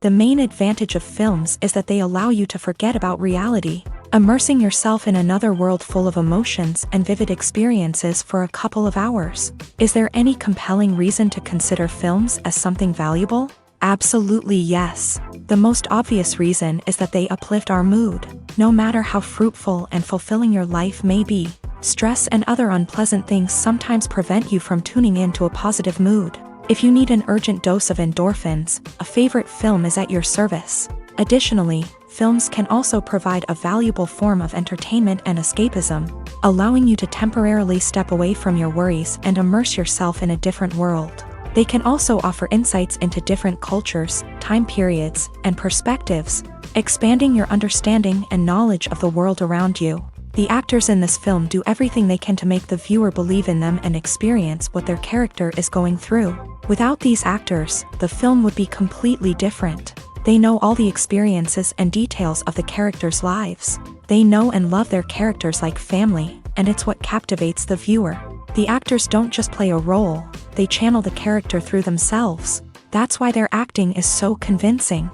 The main advantage of films is that they allow you to forget about reality, immersing yourself in another world full of emotions and vivid experiences for a couple of hours. Is there any compelling reason to consider films as something valuable? Absolutely yes. The most obvious reason is that they uplift our mood. No matter how fruitful and fulfilling your life may be, stress and other unpleasant things sometimes prevent you from tuning into a positive mood. If you need an urgent dose of endorphins, a favorite film is at your service. Additionally, films can also provide a valuable form of entertainment and escapism, allowing you to temporarily step away from your worries and immerse yourself in a different world. They can also offer insights into different cultures, time periods, and perspectives, expanding your understanding and knowledge of the world around you. The actors in this film do everything they can to make the viewer believe in them and experience what their character is going through. Without these actors, the film would be completely different. They know all the experiences and details of the characters' lives. They know and love their characters like family, and it's what captivates the viewer. The actors don't just play a role, they channel the character through themselves. That's why their acting is so convincing.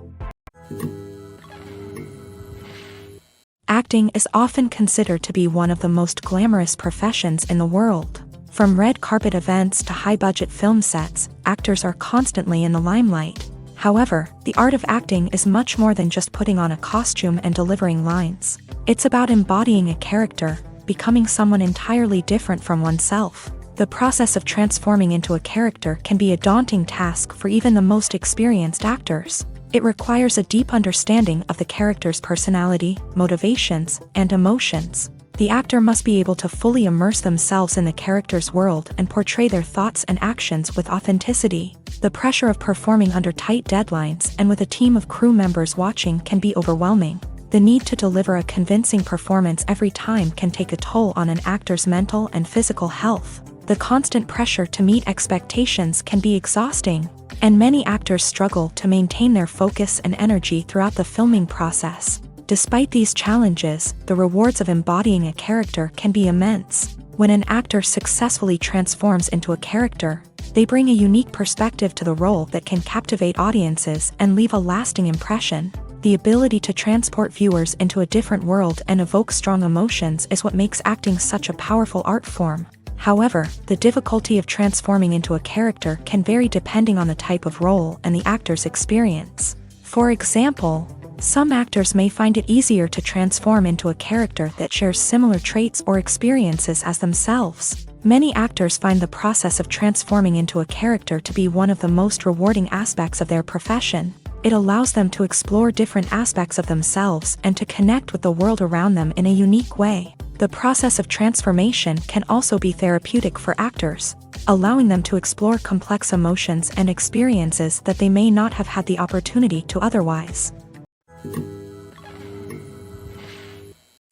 Acting is often considered to be one of the most glamorous professions in the world. From red carpet events to high-budget film sets, actors are constantly in the limelight. However, the art of acting is much more than just putting on a costume and delivering lines. It's about embodying a character, becoming someone entirely different from oneself. The process of transforming into a character can be a daunting task for even the most experienced actors. It requires a deep understanding of the character's personality, motivations, and emotions. The actor must be able to fully immerse themselves in the character's world and portray their thoughts and actions with authenticity. The pressure of performing under tight deadlines and with a team of crew members watching can be overwhelming. The need to deliver a convincing performance every time can take a toll on an actor's mental and physical health. The constant pressure to meet expectations can be exhausting, and many actors struggle to maintain their focus and energy throughout the filming process. Despite these challenges, the rewards of embodying a character can be immense. When an actor successfully transforms into a character, they bring a unique perspective to the role that can captivate audiences and leave a lasting impression. The ability to transport viewers into a different world and evoke strong emotions is what makes acting such a powerful art form. However, the difficulty of transforming into a character can vary depending on the type of role and the actor's experience. For example, some actors may find it easier to transform into a character that shares similar traits or experiences as themselves. Many actors find the process of transforming into a character to be one of the most rewarding aspects of their profession. It allows them to explore different aspects of themselves and to connect with the world around them in a unique way. The process of transformation can also be therapeutic for actors, allowing them to explore complex emotions and experiences that they may not have had the opportunity to otherwise.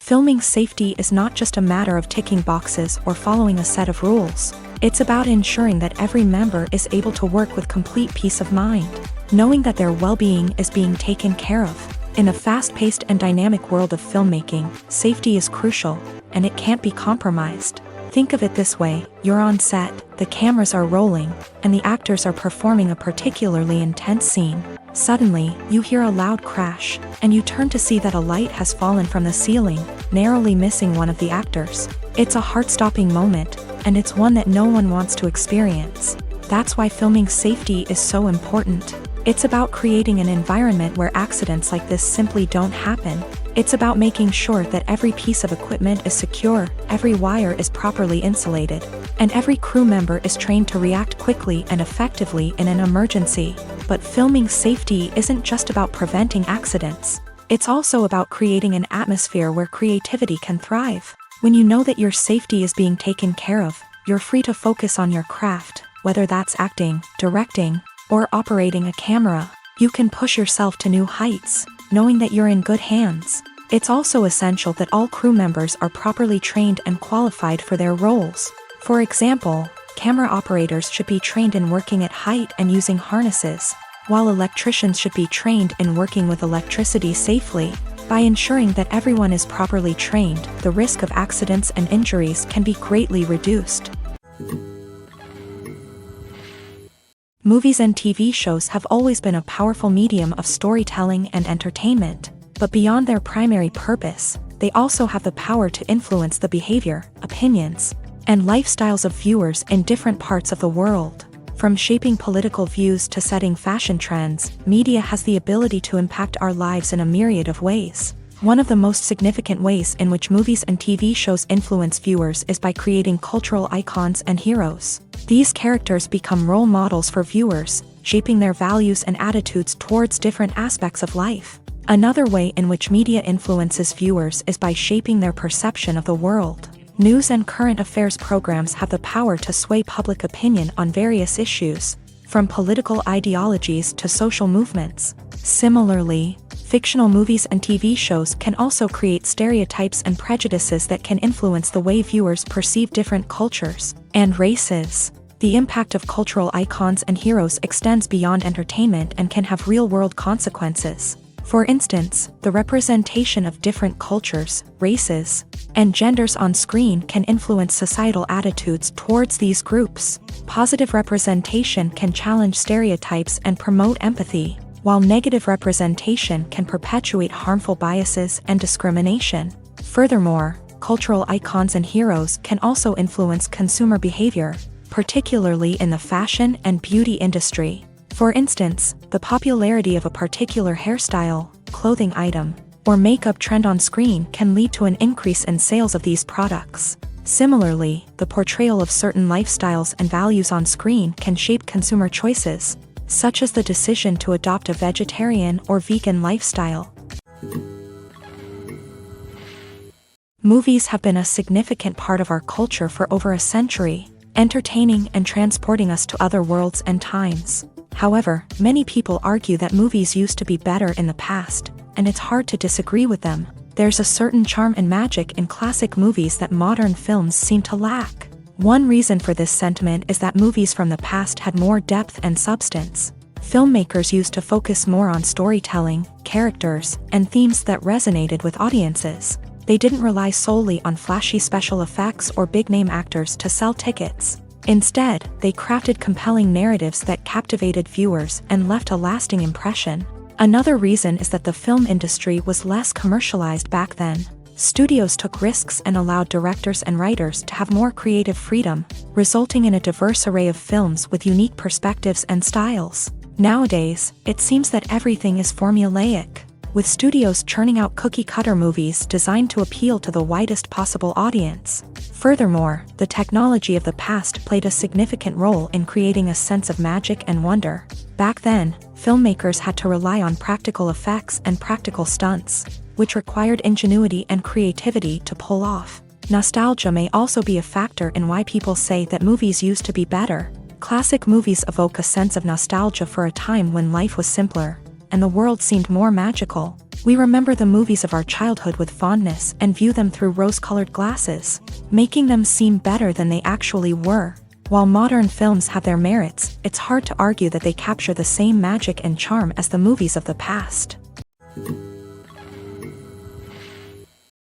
Filming safety is not just a matter of ticking boxes or following a set of rules. It's about ensuring that every member is able to work with complete peace of mind, knowing that their well-being is being taken care of. In a fast-paced and dynamic world of filmmaking, safety is crucial, and it can't be compromised. Think of it this way: you're on set, the cameras are rolling, and the actors are performing a particularly intense scene. Suddenly, you hear a loud crash, and you turn to see that a light has fallen from the ceiling, narrowly missing one of the actors. It's a heart-stopping moment, and it's one that no one wants to experience. That's why filming safety is so important. It's about creating an environment where accidents like this simply don't happen. It's about making sure that every piece of equipment is secure, every wire is properly insulated, and every crew member is trained to react quickly and effectively in an emergency. But filming safety isn't just about preventing accidents. It's also about creating an atmosphere where creativity can thrive. When you know that your safety is being taken care of, you're free to focus on your craft, whether that's acting, directing, or operating a camera. You can push yourself to new heights, knowing that you're in good hands. It's also essential that all crew members are properly trained and qualified for their roles. For example, camera operators should be trained in working at height and using harnesses, while electricians should be trained in working with electricity safely. By ensuring that everyone is properly trained, the risk of accidents and injuries can be greatly reduced. Movies and TV shows have always been a powerful medium of storytelling and entertainment, but beyond their primary purpose, they also have the power to influence the behavior, opinions, and lifestyles of viewers in different parts of the world. From shaping political views to setting fashion trends, media has the ability to impact our lives in a myriad of ways. One of the most significant ways in which movies and TV shows influence viewers is by creating cultural icons and heroes. These characters become role models for viewers, shaping their values and attitudes towards different aspects of life. Another way in which media influences viewers is by shaping their perception of the world. News and current affairs programs have the power to sway public opinion on various issues, from political ideologies to social movements. Similarly, fictional movies and TV shows can also create stereotypes and prejudices that can influence the way viewers perceive different cultures and races. The impact of cultural icons and heroes extends beyond entertainment and can have real-world consequences. For instance, the representation of different cultures, races, and genders on screen can influence societal attitudes towards these groups. Positive representation can challenge stereotypes and promote empathy, while negative representation can perpetuate harmful biases and discrimination. Furthermore, cultural icons and heroes can also influence consumer behavior, particularly in the fashion and beauty industry. For instance, the popularity of a particular hairstyle, clothing item, or makeup trend on screen can lead to an increase in sales of these products. Similarly, the portrayal of certain lifestyles and values on screen can shape consumer choices, such as the decision to adopt a vegetarian or vegan lifestyle. Movies have been a significant part of our culture for over a century, entertaining and transporting us to other worlds and times. However, many people argue that movies used to be better in the past, and it's hard to disagree with them. There's a certain charm and magic in classic movies that modern films seem to lack. One reason for this sentiment is that movies from the past had more depth and substance. Filmmakers used to focus more on storytelling, characters, and themes that resonated with audiences. They didn't rely solely on flashy special effects or big-name actors to sell tickets. Instead, they crafted compelling narratives that captivated viewers and left a lasting impression. Another reason is that the film industry was less commercialized back then. Studios took risks and allowed directors and writers to have more creative freedom, resulting in a diverse array of films with unique perspectives and styles. Nowadays, it seems that everything is formulaic, with studios churning out cookie-cutter movies designed to appeal to the widest possible audience. Furthermore, the technology of the past played a significant role in creating a sense of magic and wonder. Back then, filmmakers had to rely on practical effects and practical stunts, which required ingenuity and creativity to pull off. Nostalgia may also be a factor in why people say that movies used to be better. Classic movies evoke a sense of nostalgia for a time when life was simpler, and the world seemed more magical. We remember the movies of our childhood with fondness and view them through rose-colored glasses, making them seem better than they actually were. While modern films have their merits, it's hard to argue that they capture the same magic and charm as the movies of the past.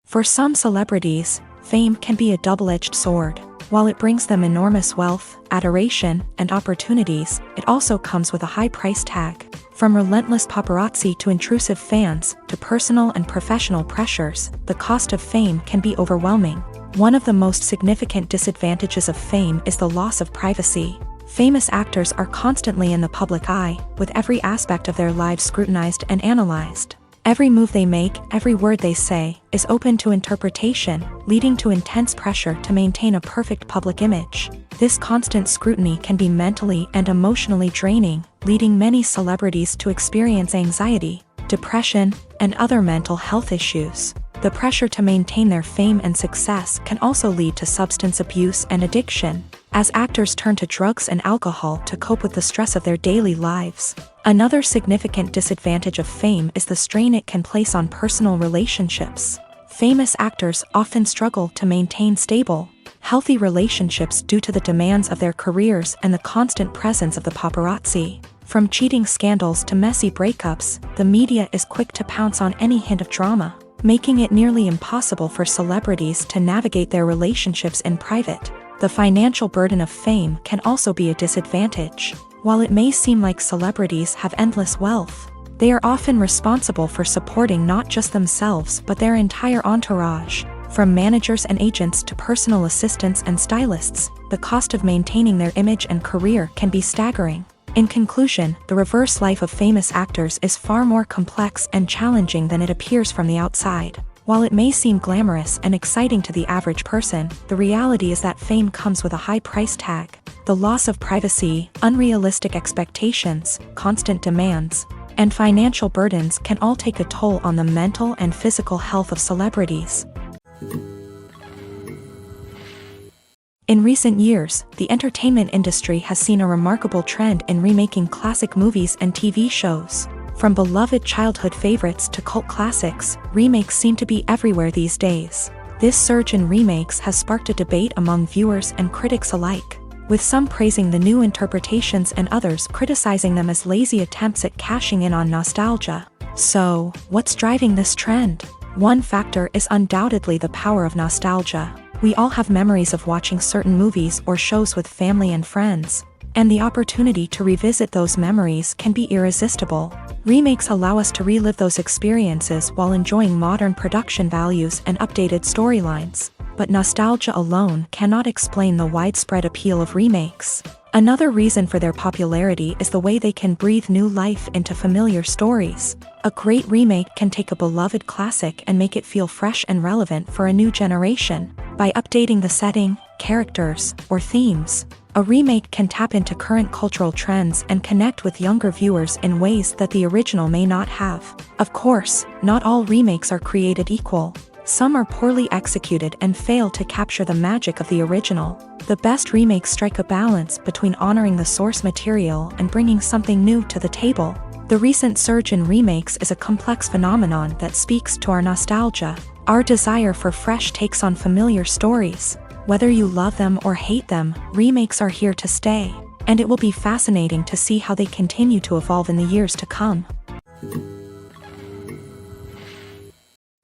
For some celebrities, fame can be a double-edged sword. While it brings them enormous wealth, adoration, and opportunities, it also comes with a high price tag. From relentless paparazzi to intrusive fans, to personal and professional pressures, the cost of fame can be overwhelming. One of the most significant disadvantages of fame is the loss of privacy. Famous actors are constantly in the public eye, with every aspect of their lives scrutinized and analyzed. Every move they make, every word they say, is open to interpretation, leading to intense pressure to maintain a perfect public image. This constant scrutiny can be mentally and emotionally draining, leading many celebrities to experience anxiety, depression, and other mental health issues. The pressure to maintain their fame and success can also lead to substance abuse and addiction, as actors turn to drugs and alcohol to cope with the stress of their daily lives. Another significant disadvantage of fame is the strain it can place on personal relationships. Famous actors often struggle to maintain stable, healthy relationships due to the demands of their careers and the constant presence of the paparazzi. From cheating scandals to messy breakups, the media is quick to pounce on any hint of drama, making it nearly impossible for celebrities to navigate their relationships in private. The financial burden of fame can also be a disadvantage. While it may seem like celebrities have endless wealth, they are often responsible for supporting not just themselves but their entire entourage. From managers and agents to personal assistants and stylists, the cost of maintaining their image and career can be staggering. In conclusion, the reverse life of famous actors is far more complex and challenging than it appears from the outside. While it may seem glamorous and exciting to the average person, the reality is that fame comes with a high price tag. The loss of privacy, unrealistic expectations, constant demands, and financial burdens can all take a toll on the mental and physical health of celebrities. In recent years, the entertainment industry has seen a remarkable trend in remaking classic movies and TV shows. From beloved childhood favorites to cult classics, remakes seem to be everywhere these days. This surge in remakes has sparked a debate among viewers and critics alike, with some praising the new interpretations and others criticizing them as lazy attempts at cashing in on nostalgia. So, what's driving this trend? One factor is undoubtedly the power of nostalgia. We all have memories of watching certain movies or shows with family and friends, and the opportunity to revisit those memories can be irresistible. Remakes allow us to relive those experiences while enjoying modern production values and updated storylines. But nostalgia alone cannot explain the widespread appeal of remakes. Another reason for their popularity is the way they can breathe new life into familiar stories. A great remake can take a beloved classic and make it feel fresh and relevant for a new generation. By updating the setting, characters, or themes, a remake can tap into current cultural trends and connect with younger viewers in ways that the original may not have. Of course, not all remakes are created equal. Some are poorly executed and fail to capture the magic of the original. The best remakes strike a balance between honoring the source material and bringing something new to the table. The recent surge in remakes is a complex phenomenon that speaks to our nostalgia, our desire for fresh takes on familiar stories. Whether you love them or hate them, remakes are here to stay, and it will be fascinating to see how they continue to evolve in the years to come.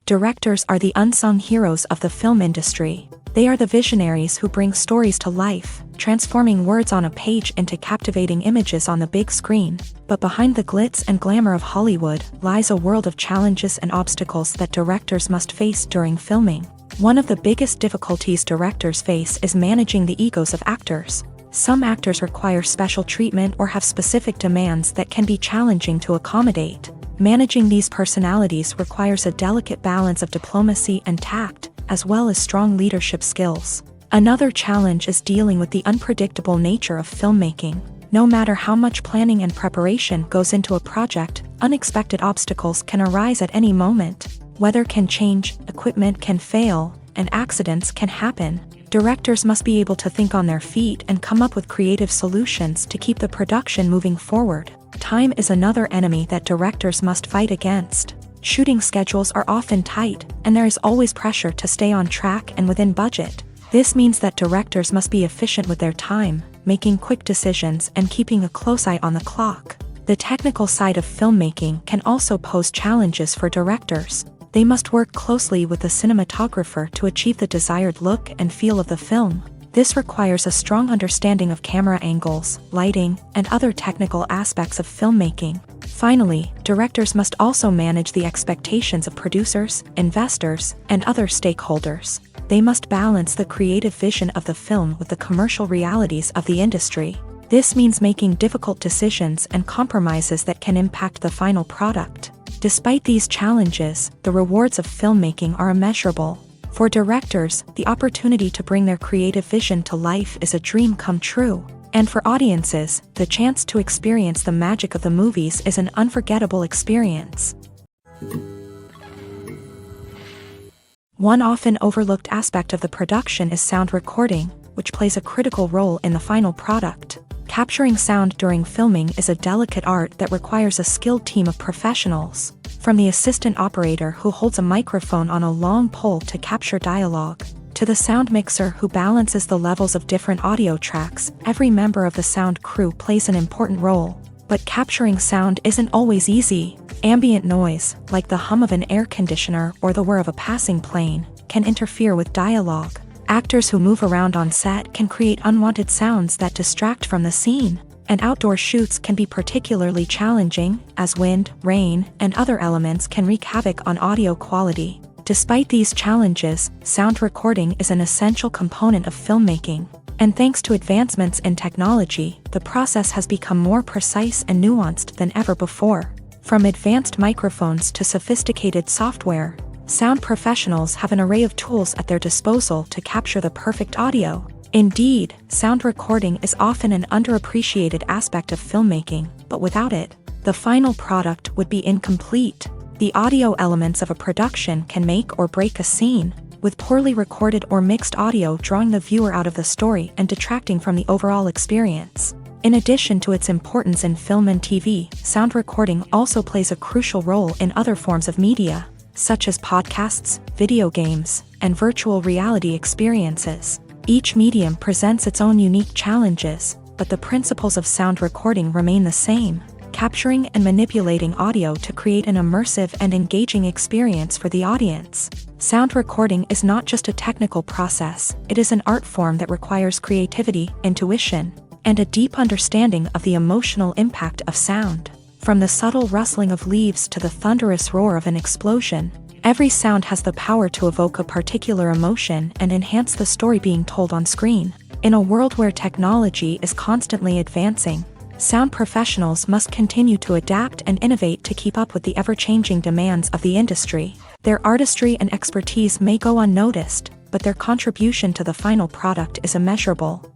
Directors are the unsung heroes of the film industry. They are the visionaries who bring stories to life, transforming words on a page into captivating images on the big screen. But behind the glitz and glamour of Hollywood lies a world of challenges and obstacles that directors must face during filming. One of the biggest difficulties directors face is managing the egos of actors. Some actors require special treatment or have specific demands that can be challenging to accommodate. Managing these personalities requires a delicate balance of diplomacy and tact, as well as strong leadership skills. Another challenge is dealing with the unpredictable nature of filmmaking. No matter how much planning and preparation goes into a project, unexpected obstacles can arise at any moment. Weather can change, equipment can fail, and accidents can happen. Directors must be able to think on their feet and come up with creative solutions to keep the production moving forward. Time is another enemy that directors must fight against. Shooting schedules are often tight, and there is always pressure to stay on track and within budget. This means that directors must be efficient with their time, making quick decisions and keeping a close eye on the clock. The technical side of filmmaking can also pose challenges for directors. They must work closely with the cinematographer to achieve the desired look and feel of the film. This requires a strong understanding of camera angles, lighting, and other technical aspects of filmmaking. Finally, directors must also manage the expectations of producers, investors, and other stakeholders. They must balance the creative vision of the film with the commercial realities of the industry. This means making difficult decisions and compromises that can impact the final product. Despite these challenges, the rewards of filmmaking are immeasurable. For directors, the opportunity to bring their creative vision to life is a dream come true. And for audiences, the chance to experience the magic of the movies is an unforgettable experience. One often overlooked aspect of the production is sound recording, which plays a critical role in the final product. Capturing sound during filming is a delicate art that requires a skilled team of professionals. From the assistant operator who holds a microphone on a long pole to capture dialogue, to the sound mixer who balances the levels of different audio tracks, every member of the sound crew plays an important role. But capturing sound isn't always easy. Ambient noise, like the hum of an air conditioner or the whir of a passing plane, can interfere with dialogue. Actors who move around on set can create unwanted sounds that distract from the scene. and outdoor shoots can be particularly challenging, as wind, rain, and other elements can wreak havoc on audio quality. Despite these challenges, sound recording is an essential component of filmmaking. And thanks to advancements in technology, the process has become more precise and nuanced than ever before. From advanced microphones to sophisticated software, sound professionals have an array of tools at their disposal to capture the perfect audio. Indeed, sound recording is often an underappreciated aspect of filmmaking, but without it, the final product would be incomplete. The audio elements of a production can make or break a scene, with poorly recorded or mixed audio drawing the viewer out of the story and detracting from the overall experience. In addition to its importance in film and TV, sound recording also plays a crucial role in other forms of media, such as podcasts, video games, and virtual reality experiences. Each medium presents its own unique challenges, but the principles of sound recording remain the same, capturing and manipulating audio to create an immersive and engaging experience for the audience. Sound recording is not just a technical process, it is an art form that requires creativity, intuition, and a deep understanding of the emotional impact of sound. From the subtle rustling of leaves to the thunderous roar of an explosion, every sound has the power to evoke a particular emotion and enhance the story being told on screen. In a world where technology is constantly advancing, sound professionals must continue to adapt and innovate to keep up with the ever-changing demands of the industry. Their artistry and expertise may go unnoticed, but their contribution to the final product is immeasurable.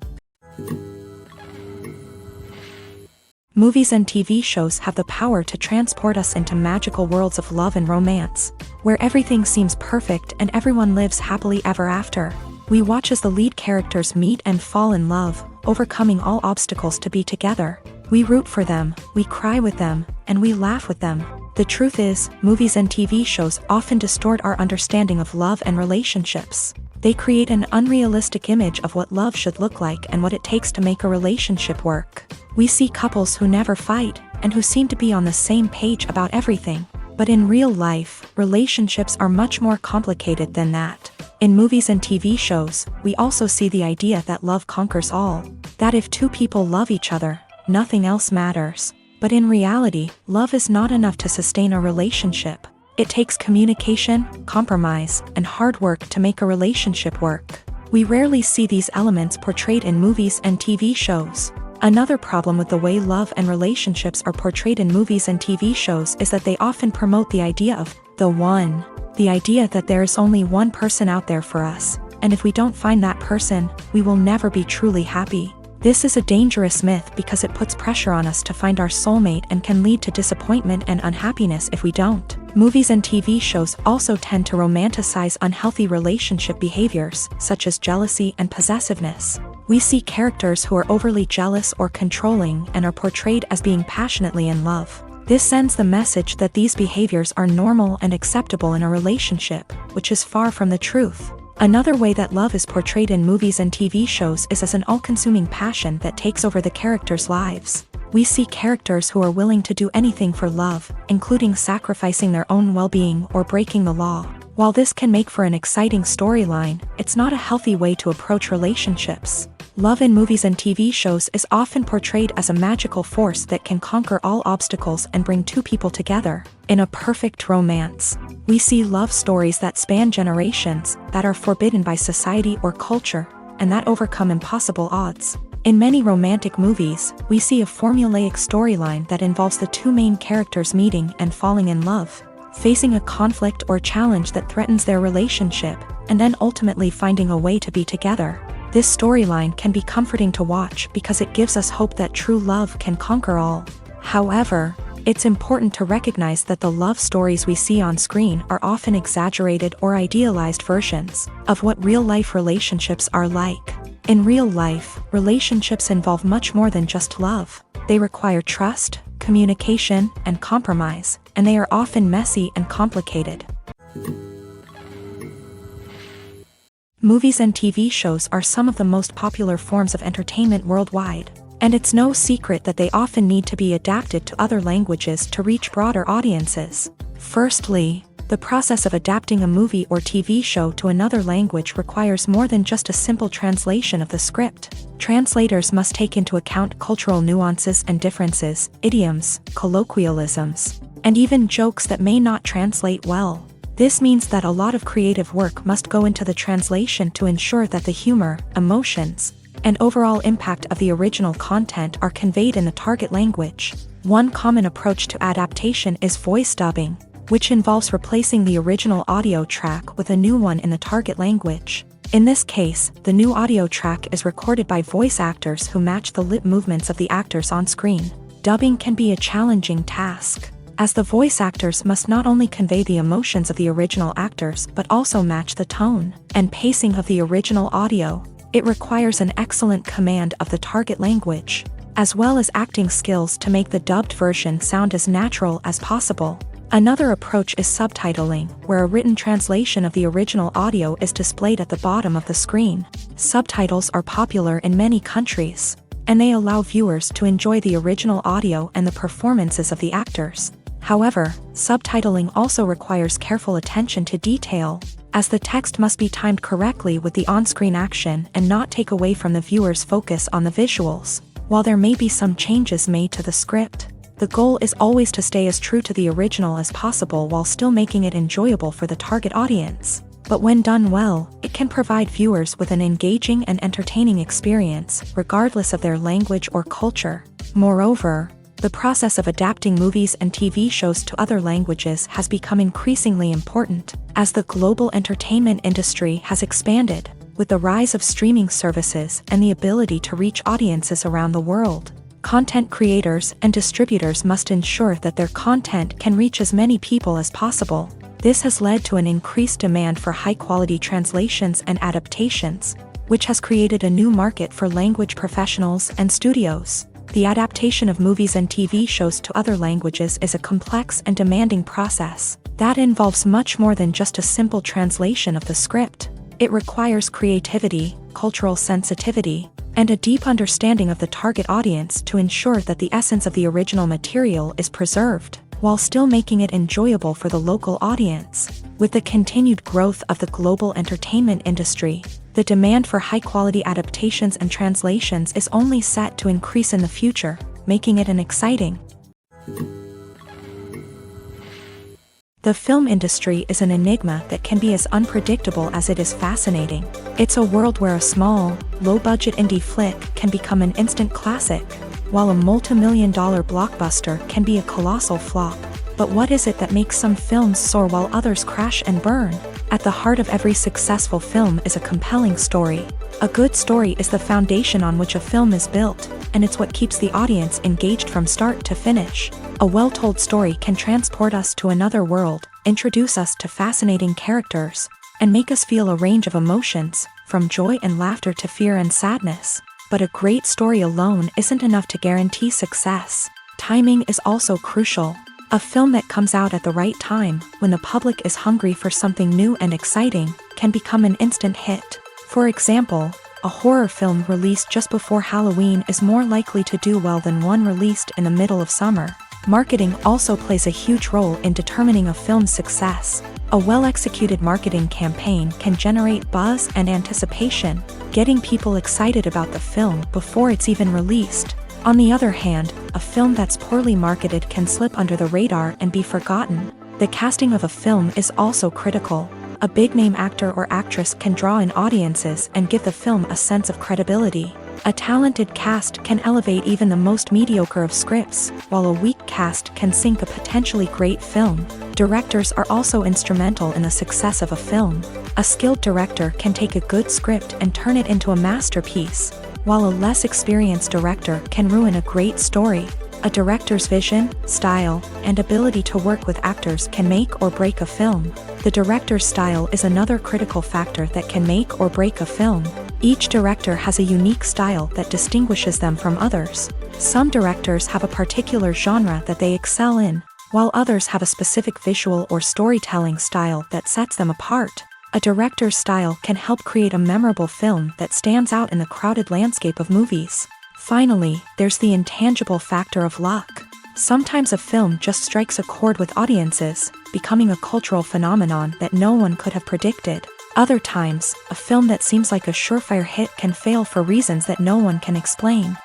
Movies and TV shows have the power to transport us into magical worlds of love and romance, where everything seems perfect and everyone lives happily ever after. We watch as the lead characters meet and fall in love, overcoming all obstacles to be together. We root for them, we cry with them, and we laugh with them. The truth is, movies and TV shows often distort our understanding of love and relationships. They create an unrealistic image of what love should look like and what it takes to make a relationship work. We see couples who never fight, and who seem to be on the same page about everything. But in real life, relationships are much more complicated than that. In movies and TV shows, we also see the idea that love conquers all. That if two people love each other, nothing else matters. But in reality, love is not enough to sustain a relationship. It takes communication, compromise, and hard work to make a relationship work. We rarely see these elements portrayed in movies and TV shows. Another problem with the way love and relationships are portrayed in movies and TV shows is that they often promote the idea of the one. The idea that there is only one person out there for us, and if we don't find that person, we will never be truly happy. This is a dangerous myth because it puts pressure on us to find our soulmate and can lead to disappointment and unhappiness if we don't. Movies and TV shows also tend to romanticize unhealthy relationship behaviors, such as jealousy and possessiveness. We see characters who are overly jealous or controlling and are portrayed as being passionately in love. This sends the message that these behaviors are normal and acceptable in a relationship, which is far from the truth. Another way that love is portrayed in movies and TV shows is as an all-consuming passion that takes over the characters' lives. We see characters who are willing to do anything for love, including sacrificing their own well-being or breaking the law. While this can make for an exciting storyline, it's not a healthy way to approach relationships. Love in movies and TV shows is often portrayed as a magical force that can conquer all obstacles and bring two people together. In a perfect romance, we see love stories that span generations, that are forbidden by society or culture, and that overcome impossible odds. In many romantic movies, we see a formulaic storyline that involves the two main characters meeting and falling in love, facing a conflict or challenge that threatens their relationship, and then ultimately finding a way to be together. This storyline can be comforting to watch because it gives us hope that true love can conquer all. However, it's important to recognize that the love stories we see on screen are often exaggerated or idealized versions of what real-life relationships are like. In real life, relationships involve much more than just love. They require trust, communication, and compromise, and they are often messy and complicated. Movies and TV shows are some of the most popular forms of entertainment worldwide, and it's no secret that they often need to be adapted to other languages to reach broader audiences. Firstly, The process of adapting a movie or TV show to another language requires more than just a simple translation of the script. Translators must take into account cultural nuances and differences, idioms, colloquialisms, and even jokes that may not translate well. This means that a lot of creative work must go into the translation to ensure that the humor, emotions, and overall impact of the original content are conveyed in the target language. One common approach to adaptation is voice dubbing, which involves replacing the original audio track with a new one in the target language. In this case, the new audio track is recorded by voice actors who match the lip movements of the actors on screen. Dubbing can be a challenging task, as the voice actors must not only convey the emotions of the original actors but also match the tone and pacing of the original audio. It requires an excellent command of the target language, as well as acting skills to make the dubbed version sound as natural as possible. Another approach is subtitling, where a written translation of the original audio is displayed at the bottom of the screen. Subtitles are popular in many countries, and they allow viewers to enjoy the original audio and the performances of the actors. However, subtitling also requires careful attention to detail, as the text must be timed correctly with the on-screen action and not take away from the viewer's focus on the visuals. While there may be some changes made to the script, the goal is always to stay as true to the original as possible while still making it enjoyable for the target audience. But when done well, it can provide viewers with an engaging and entertaining experience, regardless of their language or culture. Moreover, the process of adapting movies and TV shows to other languages has become increasingly important, as the global entertainment industry has expanded, with the rise of streaming services and the ability to reach audiences around the world. Content creators and distributors must ensure that their content can reach as many people as possible. This has led to an increased demand for high-quality translations and adaptations, which has created a new market for language professionals and studios. The adaptation of movies and TV shows to other languages is a complex and demanding process that involves much more than just a simple translation of the script. It requires creativity, cultural sensitivity, and a deep understanding of the target audience to ensure that the essence of the original material is preserved, while still making it enjoyable for the local audience. With the continued growth of the global entertainment industry, the demand for high-quality adaptations and translations is only set to increase in the future, making it an exciting. The film industry is an enigma that can be as unpredictable as it is fascinating. It's a world where a small, low-budget indie flick can become an instant classic, while a multi-million-dollar blockbuster can be a colossal flop. But what is it that makes some films soar while others crash and burn? At the heart of every successful film is a compelling story. A good story is the foundation on which a film is built, and it's what keeps the audience engaged from start to finish. A well-told story can transport us to another world, introduce us to fascinating characters, and make us feel a range of emotions, from joy and laughter to fear and sadness. But a great story alone isn't enough to guarantee success. Timing is also crucial. A film that comes out at the right time, when the public is hungry for something new and exciting, can become an instant hit. For example, a horror film released just before Halloween is more likely to do well than one released in the middle of summer. Marketing also plays a huge role in determining a film's success. A well-executed marketing campaign can generate buzz and anticipation, getting people excited about the film before it's even released. On the other hand, a film that's poorly marketed can slip under the radar and be forgotten. The casting of a film is also critical. A big-name actor or actress can draw in audiences and give the film a sense of credibility. A talented cast can elevate even the most mediocre of scripts, while a weak cast can sink a potentially great film. Directors are also instrumental in the success of a film. A skilled director can take a good script and turn it into a masterpiece, while a less experienced director can ruin a great story. A director's vision, style, and ability to work with actors can make or break a film. The director's style is another critical factor that can make or break a film. Each director has a unique style that distinguishes them from others. Some directors have a particular genre that they excel in, while others have a specific visual or storytelling style that sets them apart. A director's style can help create a memorable film that stands out in the crowded landscape of movies. Finally, there's the intangible factor of luck. Sometimes a film just strikes a chord with audiences, becoming a cultural phenomenon that no one could have predicted. Other times, a film that seems like a surefire hit can fail for reasons that no one can explain.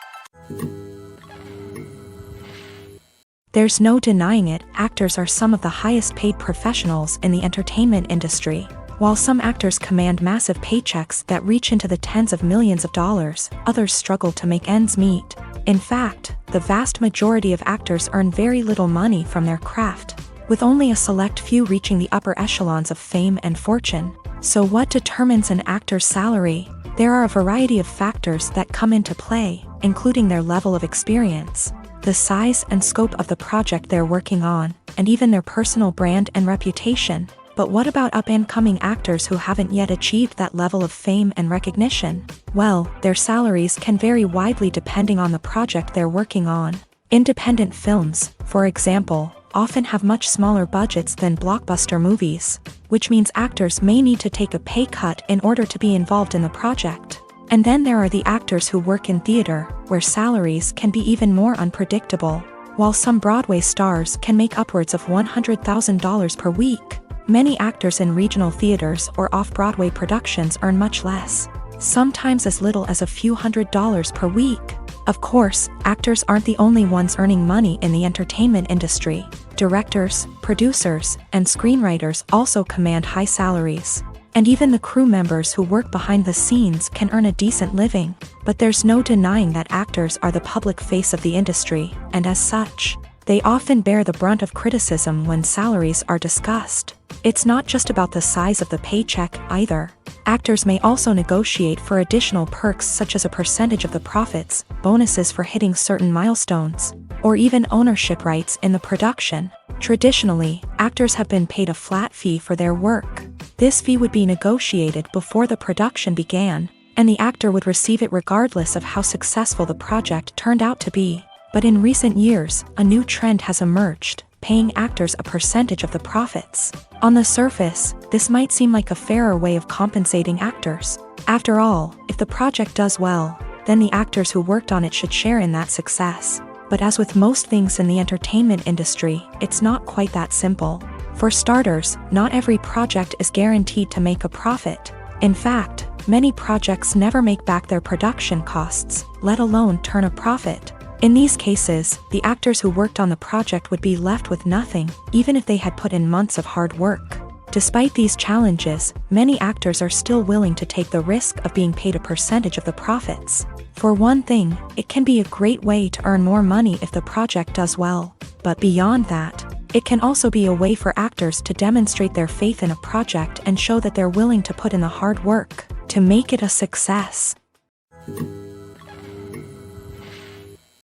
There's no denying it, actors are some of the highest paid professionals in the entertainment industry. While some actors command massive paychecks that reach into the tens of millions of dollars, others struggle to make ends meet. In fact, the vast majority of actors earn very little money from their craft, with only a select few reaching the upper echelons of fame and fortune. So what determines an actor's salary? There are a variety of factors that come into play, including their level of experience, the size and scope of the project they're working on, and even their personal brand and reputation. But what about up-and-coming actors who haven't yet achieved that level of fame and recognition? Well, their salaries can vary widely depending on the project they're working on. Independent films, for example, often have much smaller budgets than blockbuster movies, which means actors may need to take a pay cut in order to be involved in the project. And then there are the actors who work in theater, where salaries can be even more unpredictable. While some Broadway stars can make upwards of $100,000 per week, many actors in regional theaters or off-Broadway productions earn much less, sometimes as little as a few $100s per week. Of course, actors aren't the only ones earning money in the entertainment industry. Directors, producers, and screenwriters also command high salaries. And even the crew members who work behind the scenes can earn a decent living. But there's no denying that actors are the public face of the industry, and as such, they often bear the brunt of criticism when salaries are discussed. It's not just about the size of the paycheck, either. Actors may also negotiate for additional perks such as a percentage of the profits, bonuses for hitting certain milestones, or even ownership rights in the production. Traditionally, actors have been paid a flat fee for their work. This fee would be negotiated before the production began, and the actor would receive it regardless of how successful the project turned out to be. But in recent years, a new trend has emerged, paying actors a percentage of the profits. On the surface, this might seem like a fairer way of compensating actors. After all, if the project does well, then the actors who worked on it should share in that success. But as with most things in the entertainment industry, it's not quite that simple. For starters, not every project is guaranteed to make a profit. In fact, many projects never make back their production costs, let alone turn a profit. In these cases, the actors who worked on the project would be left with nothing, even if they had put in months of hard work. Despite these challenges, many actors are still willing to take the risk of being paid a percentage of the profits. For one thing, it can be a great way to earn more money if the project does well. But beyond that, it can also be a way for actors to demonstrate their faith in a project and show that they're willing to put in the hard work to make it a success.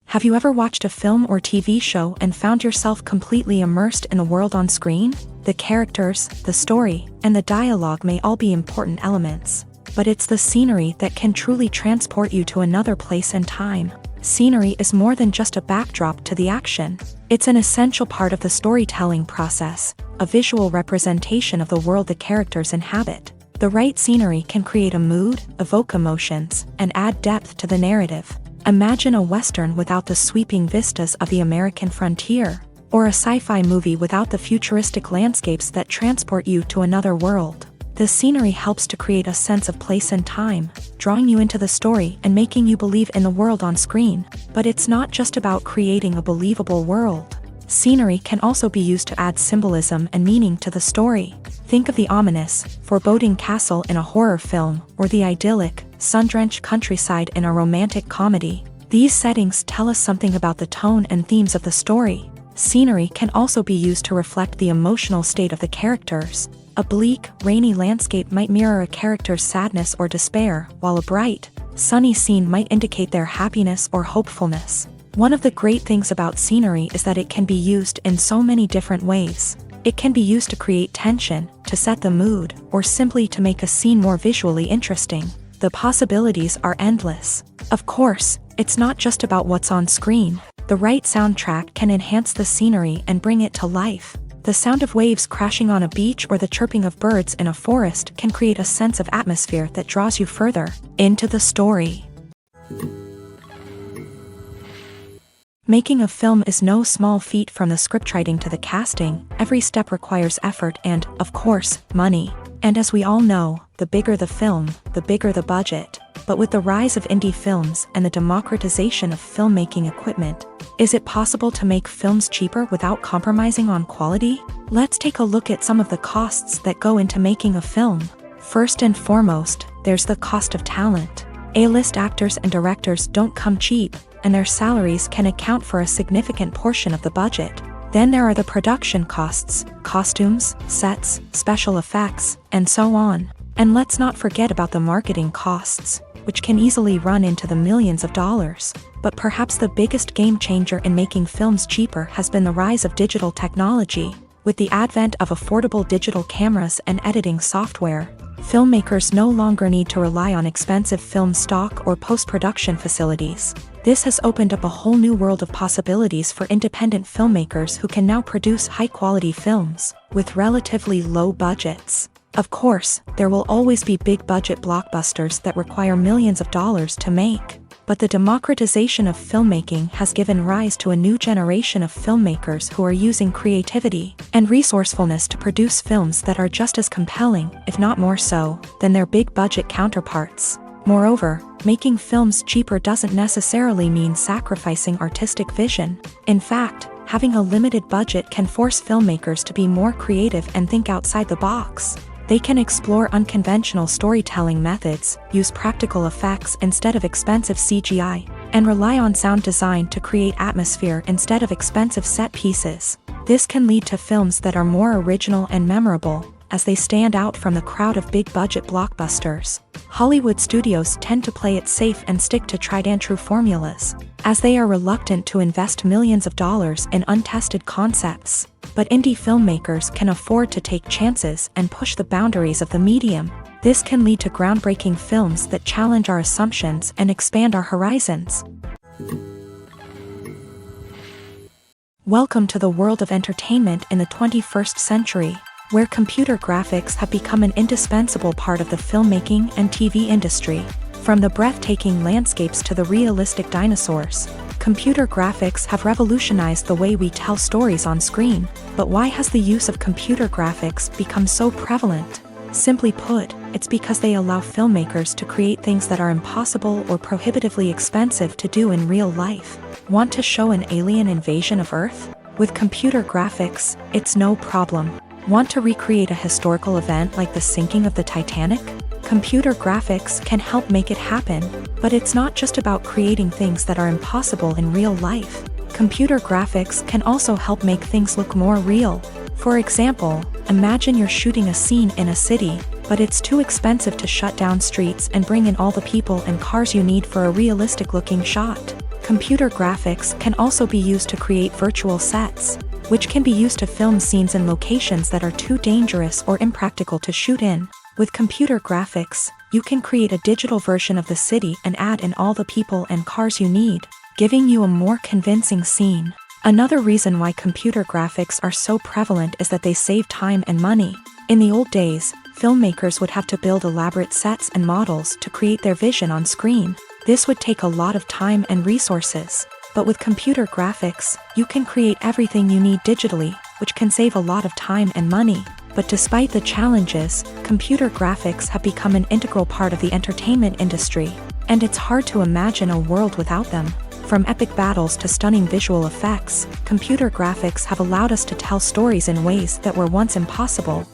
Have you ever watched a film or TV show and found yourself completely immersed in the world on screen? The characters, the story, and the dialogue may all be important elements, but it's the scenery that can truly transport you to another place and time. Scenery is more than just a backdrop to the action. It's an essential part of the storytelling process, a visual representation of the world the characters inhabit. The right scenery can create a mood, evoke emotions, and add depth to the narrative. Imagine a Western without the sweeping vistas of the American frontier, or a sci-fi movie without the futuristic landscapes that transport you to another world. The scenery helps to create a sense of place and time, drawing you into the story and making you believe in the world on screen. But it's not just about creating a believable world. Scenery can also be used to add symbolism and meaning to the story. Think of the ominous, foreboding castle in a horror film, or the idyllic, sun-drenched countryside in a romantic comedy. These settings tell us something about the tone and themes of the story. Scenery can also be used to reflect the emotional state of the characters. A bleak, rainy landscape might mirror a character's sadness or despair, while a bright, sunny scene might indicate their happiness or hopefulness. One of the great things about scenery is that it can be used in so many different ways. It can be used to create tension, to set the mood, or simply to make a scene more visually interesting. The possibilities are endless. Of course, it's not just about what's on screen. The right soundtrack can enhance the scenery and bring it to life. The sound of waves crashing on a beach or the chirping of birds in a forest can create a sense of atmosphere that draws you further into the story. Making a film is no small feat. From the scriptwriting to the casting, every step requires effort and, of course, money. And as we all know, the bigger the film, the bigger the budget. But with the rise of indie films and the democratization of filmmaking equipment, is it possible to make films cheaper without compromising on quality? Let's take a look at some of the costs that go into making a film. First and foremost, there's the cost of talent. A-list actors and directors don't come cheap, and their salaries can account for a significant portion of the budget. Then there are the production costs, costumes, sets, special effects, and so on. And let's not forget about the marketing costs, which can easily run into the millions of dollars. But perhaps the biggest game changer in making films cheaper has been the rise of digital technology. With the advent of affordable digital cameras and editing software, filmmakers no longer need to rely on expensive film stock or post-production facilities. This has opened up a whole new world of possibilities for independent filmmakers who can now produce high-quality films with relatively low budgets. Of course, there will always be big-budget blockbusters that require millions of dollars to make. But the democratization of filmmaking has given rise to a new generation of filmmakers who are using creativity and resourcefulness to produce films that are just as compelling, if not more so, than their big-budget counterparts. Moreover, making films cheaper doesn't necessarily mean sacrificing artistic vision. In fact, having a limited budget can force filmmakers to be more creative and think outside the box. They can explore unconventional storytelling methods, use practical effects instead of expensive CGI, and rely on sound design to create atmosphere instead of expensive set pieces. This can lead to films that are more original and memorable, as they stand out from the crowd of big-budget blockbusters. Hollywood studios tend to play it safe and stick to tried-and-true formulas, as they are reluctant to invest millions of dollars in untested concepts. But indie filmmakers can afford to take chances and push the boundaries of the medium. This can lead to groundbreaking films that challenge our assumptions and expand our horizons. Welcome to the world of entertainment in the 21st century, where computer graphics have become an indispensable part of the filmmaking and TV industry. From the breathtaking landscapes to the realistic dinosaurs, computer graphics have revolutionized the way we tell stories on screen. But why has the use of computer graphics become so prevalent? Simply put, it's because they allow filmmakers to create things that are impossible or prohibitively expensive to do in real life. Want to show an alien invasion of Earth? With computer graphics, it's no problem. Want to recreate a historical event like the sinking of the Titanic? Computer graphics can help make it happen, but it's not just about creating things that are impossible in real life. Computer graphics can also help make things look more real. For example, imagine you're shooting a scene in a city, but it's too expensive to shut down streets and bring in all the people and cars you need for a realistic-looking shot. Computer graphics can also be used to create virtual sets, which can be used to film scenes in locations that are too dangerous or impractical to shoot in. With computer graphics, you can create a digital version of the city and add in all the people and cars you need, giving you a more convincing scene. Another reason why computer graphics are so prevalent is that they save time and money. In the old days, filmmakers would have to build elaborate sets and models to create their vision on screen. This would take a lot of time and resources. But with computer graphics, you can create everything you need digitally, which can save a lot of time and money. But despite the challenges, computer graphics have become an integral part of the entertainment industry, and it's hard to imagine a world without them. From epic battles to stunning visual effects, computer graphics have allowed us to tell stories in ways that were once impossible.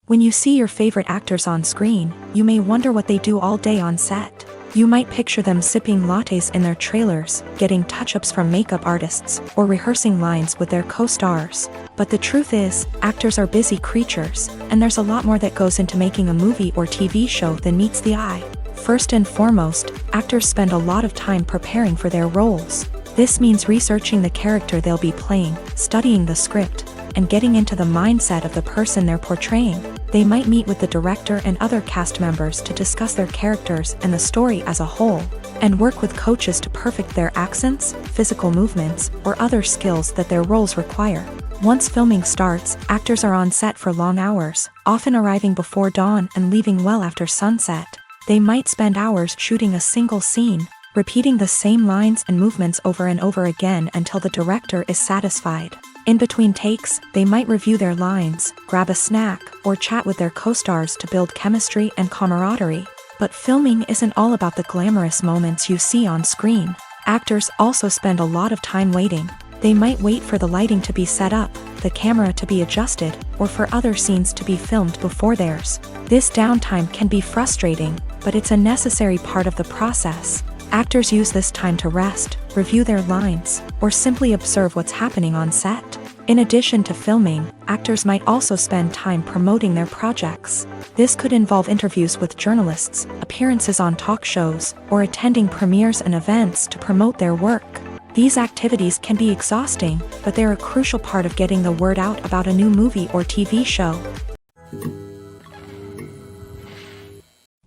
When you see your favorite actors on screen, you may wonder what they do all day on set. You might picture them sipping lattes in their trailers, getting touch-ups from makeup artists, or rehearsing lines with their co-stars. But the truth is, actors are busy creatures, and there's a lot more that goes into making a movie or TV show than meets the eye. First and foremost, actors spend a lot of time preparing for their roles. This means researching the character they'll be playing, studying the script, and getting into the mindset of the person they're portraying. They might meet with the director and other cast members to discuss their characters and the story as a whole, and work with coaches to perfect their accents, physical movements, or other skills that their roles require. Once filming starts, actors are on set for long hours, often arriving before dawn and leaving well after sunset. They might spend hours shooting a single scene, repeating the same lines and movements over and over again until the director is satisfied. In between takes, they might review their lines, grab a snack, or chat with their co-stars to build chemistry and camaraderie. But filming isn't all about the glamorous moments you see on screen. Actors also spend a lot of time waiting. They might wait for the lighting to be set up, the camera to be adjusted, or for other scenes to be filmed before theirs. This downtime can be frustrating, but it's a necessary part of the process. Actors use this time to rest, review their lines, or simply observe what's happening on set. In addition to filming, actors might also spend time promoting their projects. This could involve interviews with journalists, appearances on talk shows, or attending premieres and events to promote their work. These activities can be exhausting, but they're a crucial part of getting the word out about a new movie or TV show.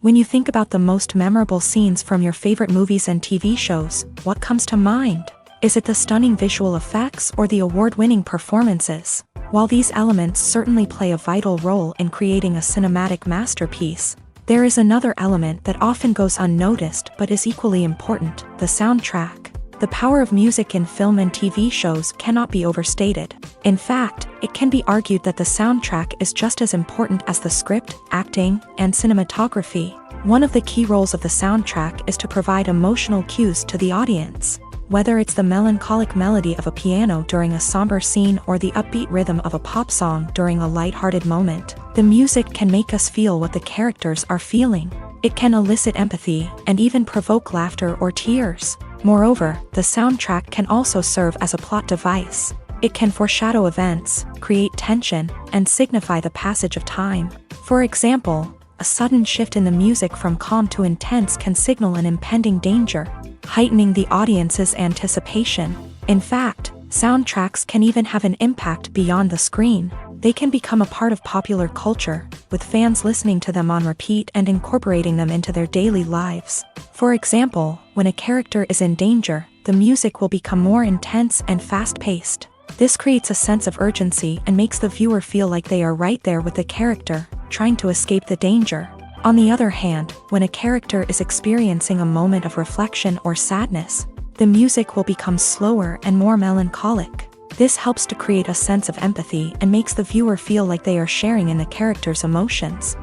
When you think about the most memorable scenes from your favorite movies and TV shows, what comes to mind? Is it the stunning visual effects or the award-winning performances? While these elements certainly play a vital role in creating a cinematic masterpiece, there is another element that often goes unnoticed but is equally important: the soundtrack. The power of music in film and TV shows cannot be overstated. In fact, it can be argued that the soundtrack is just as important as the script, acting, and cinematography. One of the key roles of the soundtrack is to provide emotional cues to the audience. Whether it's the melancholic melody of a piano during a somber scene or the upbeat rhythm of a pop song during a lighthearted moment, the music can make us feel what the characters are feeling. It can elicit empathy and even provoke laughter or tears. Moreover, the soundtrack can also serve as a plot device. It can foreshadow events, create tension, and signify the passage of time. For example, a sudden shift in the music from calm to intense can signal an impending danger, heightening the audience's anticipation. In fact, soundtracks can even have an impact beyond the screen. They can become a part of popular culture, with fans listening to them on repeat and incorporating them into their daily lives. For example, when a character is in danger, the music will become more intense and fast-paced. This creates a sense of urgency and makes the viewer feel like they are right there with the character, trying to escape the danger. On the other hand, when a character is experiencing a moment of reflection or sadness, the music will become slower and more melancholic. This helps to create a sense of empathy and makes the viewer feel like they are sharing in the character's emotions.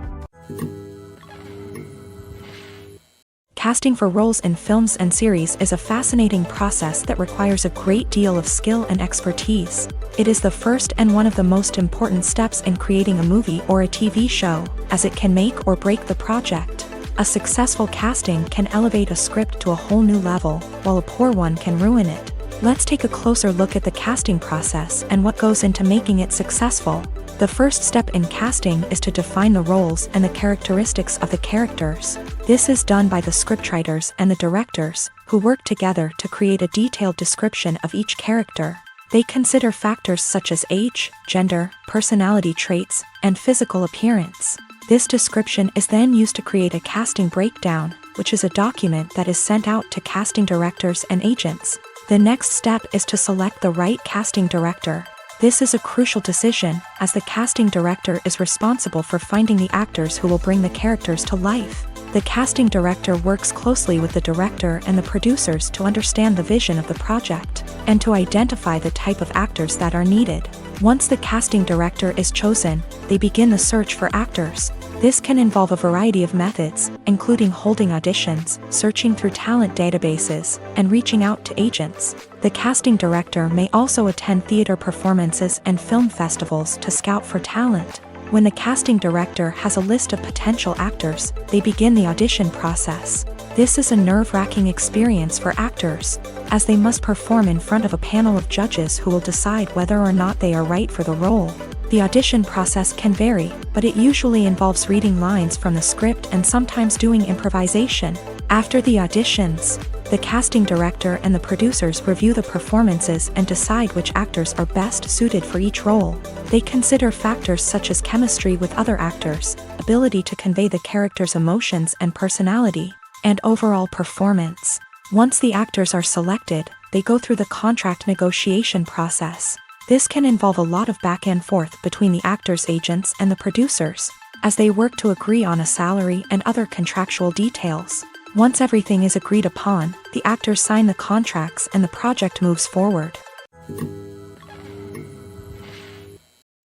Casting for roles in films and series is a fascinating process that requires a great deal of skill and expertise. It is the first and one of the most important steps in creating a movie or a TV show, as it can make or break the project. A successful casting can elevate a script to a whole new level, while a poor one can ruin it. Let's take a closer look at the casting process and what goes into making it successful. The first step in casting is to define the roles and the characteristics of the characters. This is done by the scriptwriters and the directors, who work together to create a detailed description of each character. They consider factors such as age, gender, personality traits, and physical appearance. This description is then used to create a casting breakdown, which is a document that is sent out to casting directors and agents. The next step is to select the right casting director. This is a crucial decision, as the casting director is responsible for finding the actors who will bring the characters to life. The casting director works closely with the director and the producers to understand the vision of the project, and to identify the type of actors that are needed. Once the casting director is chosen, they begin the search for actors. This can involve a variety of methods, including holding auditions, searching through talent databases, and reaching out to agents. The casting director may also attend theater performances and film festivals to scout for talent. When the casting director has a list of potential actors, they begin the audition process. This is a nerve-wracking experience for actors, as they must perform in front of a panel of judges who will decide whether or not they are right for the role. The audition process can vary, but it usually involves reading lines from the script and sometimes doing improvisation. After the auditions, the casting director and the producers review the performances and decide which actors are best suited for each role. They consider factors such as chemistry with other actors, ability to convey the character's emotions and personality, and overall performance. Once the actors are selected, they go through the contract negotiation process. This can involve a lot of back and forth between the actors' agents and the producers, as they work to agree on a salary and other contractual details. Once everything is agreed upon, the actors sign the contracts and the project moves forward.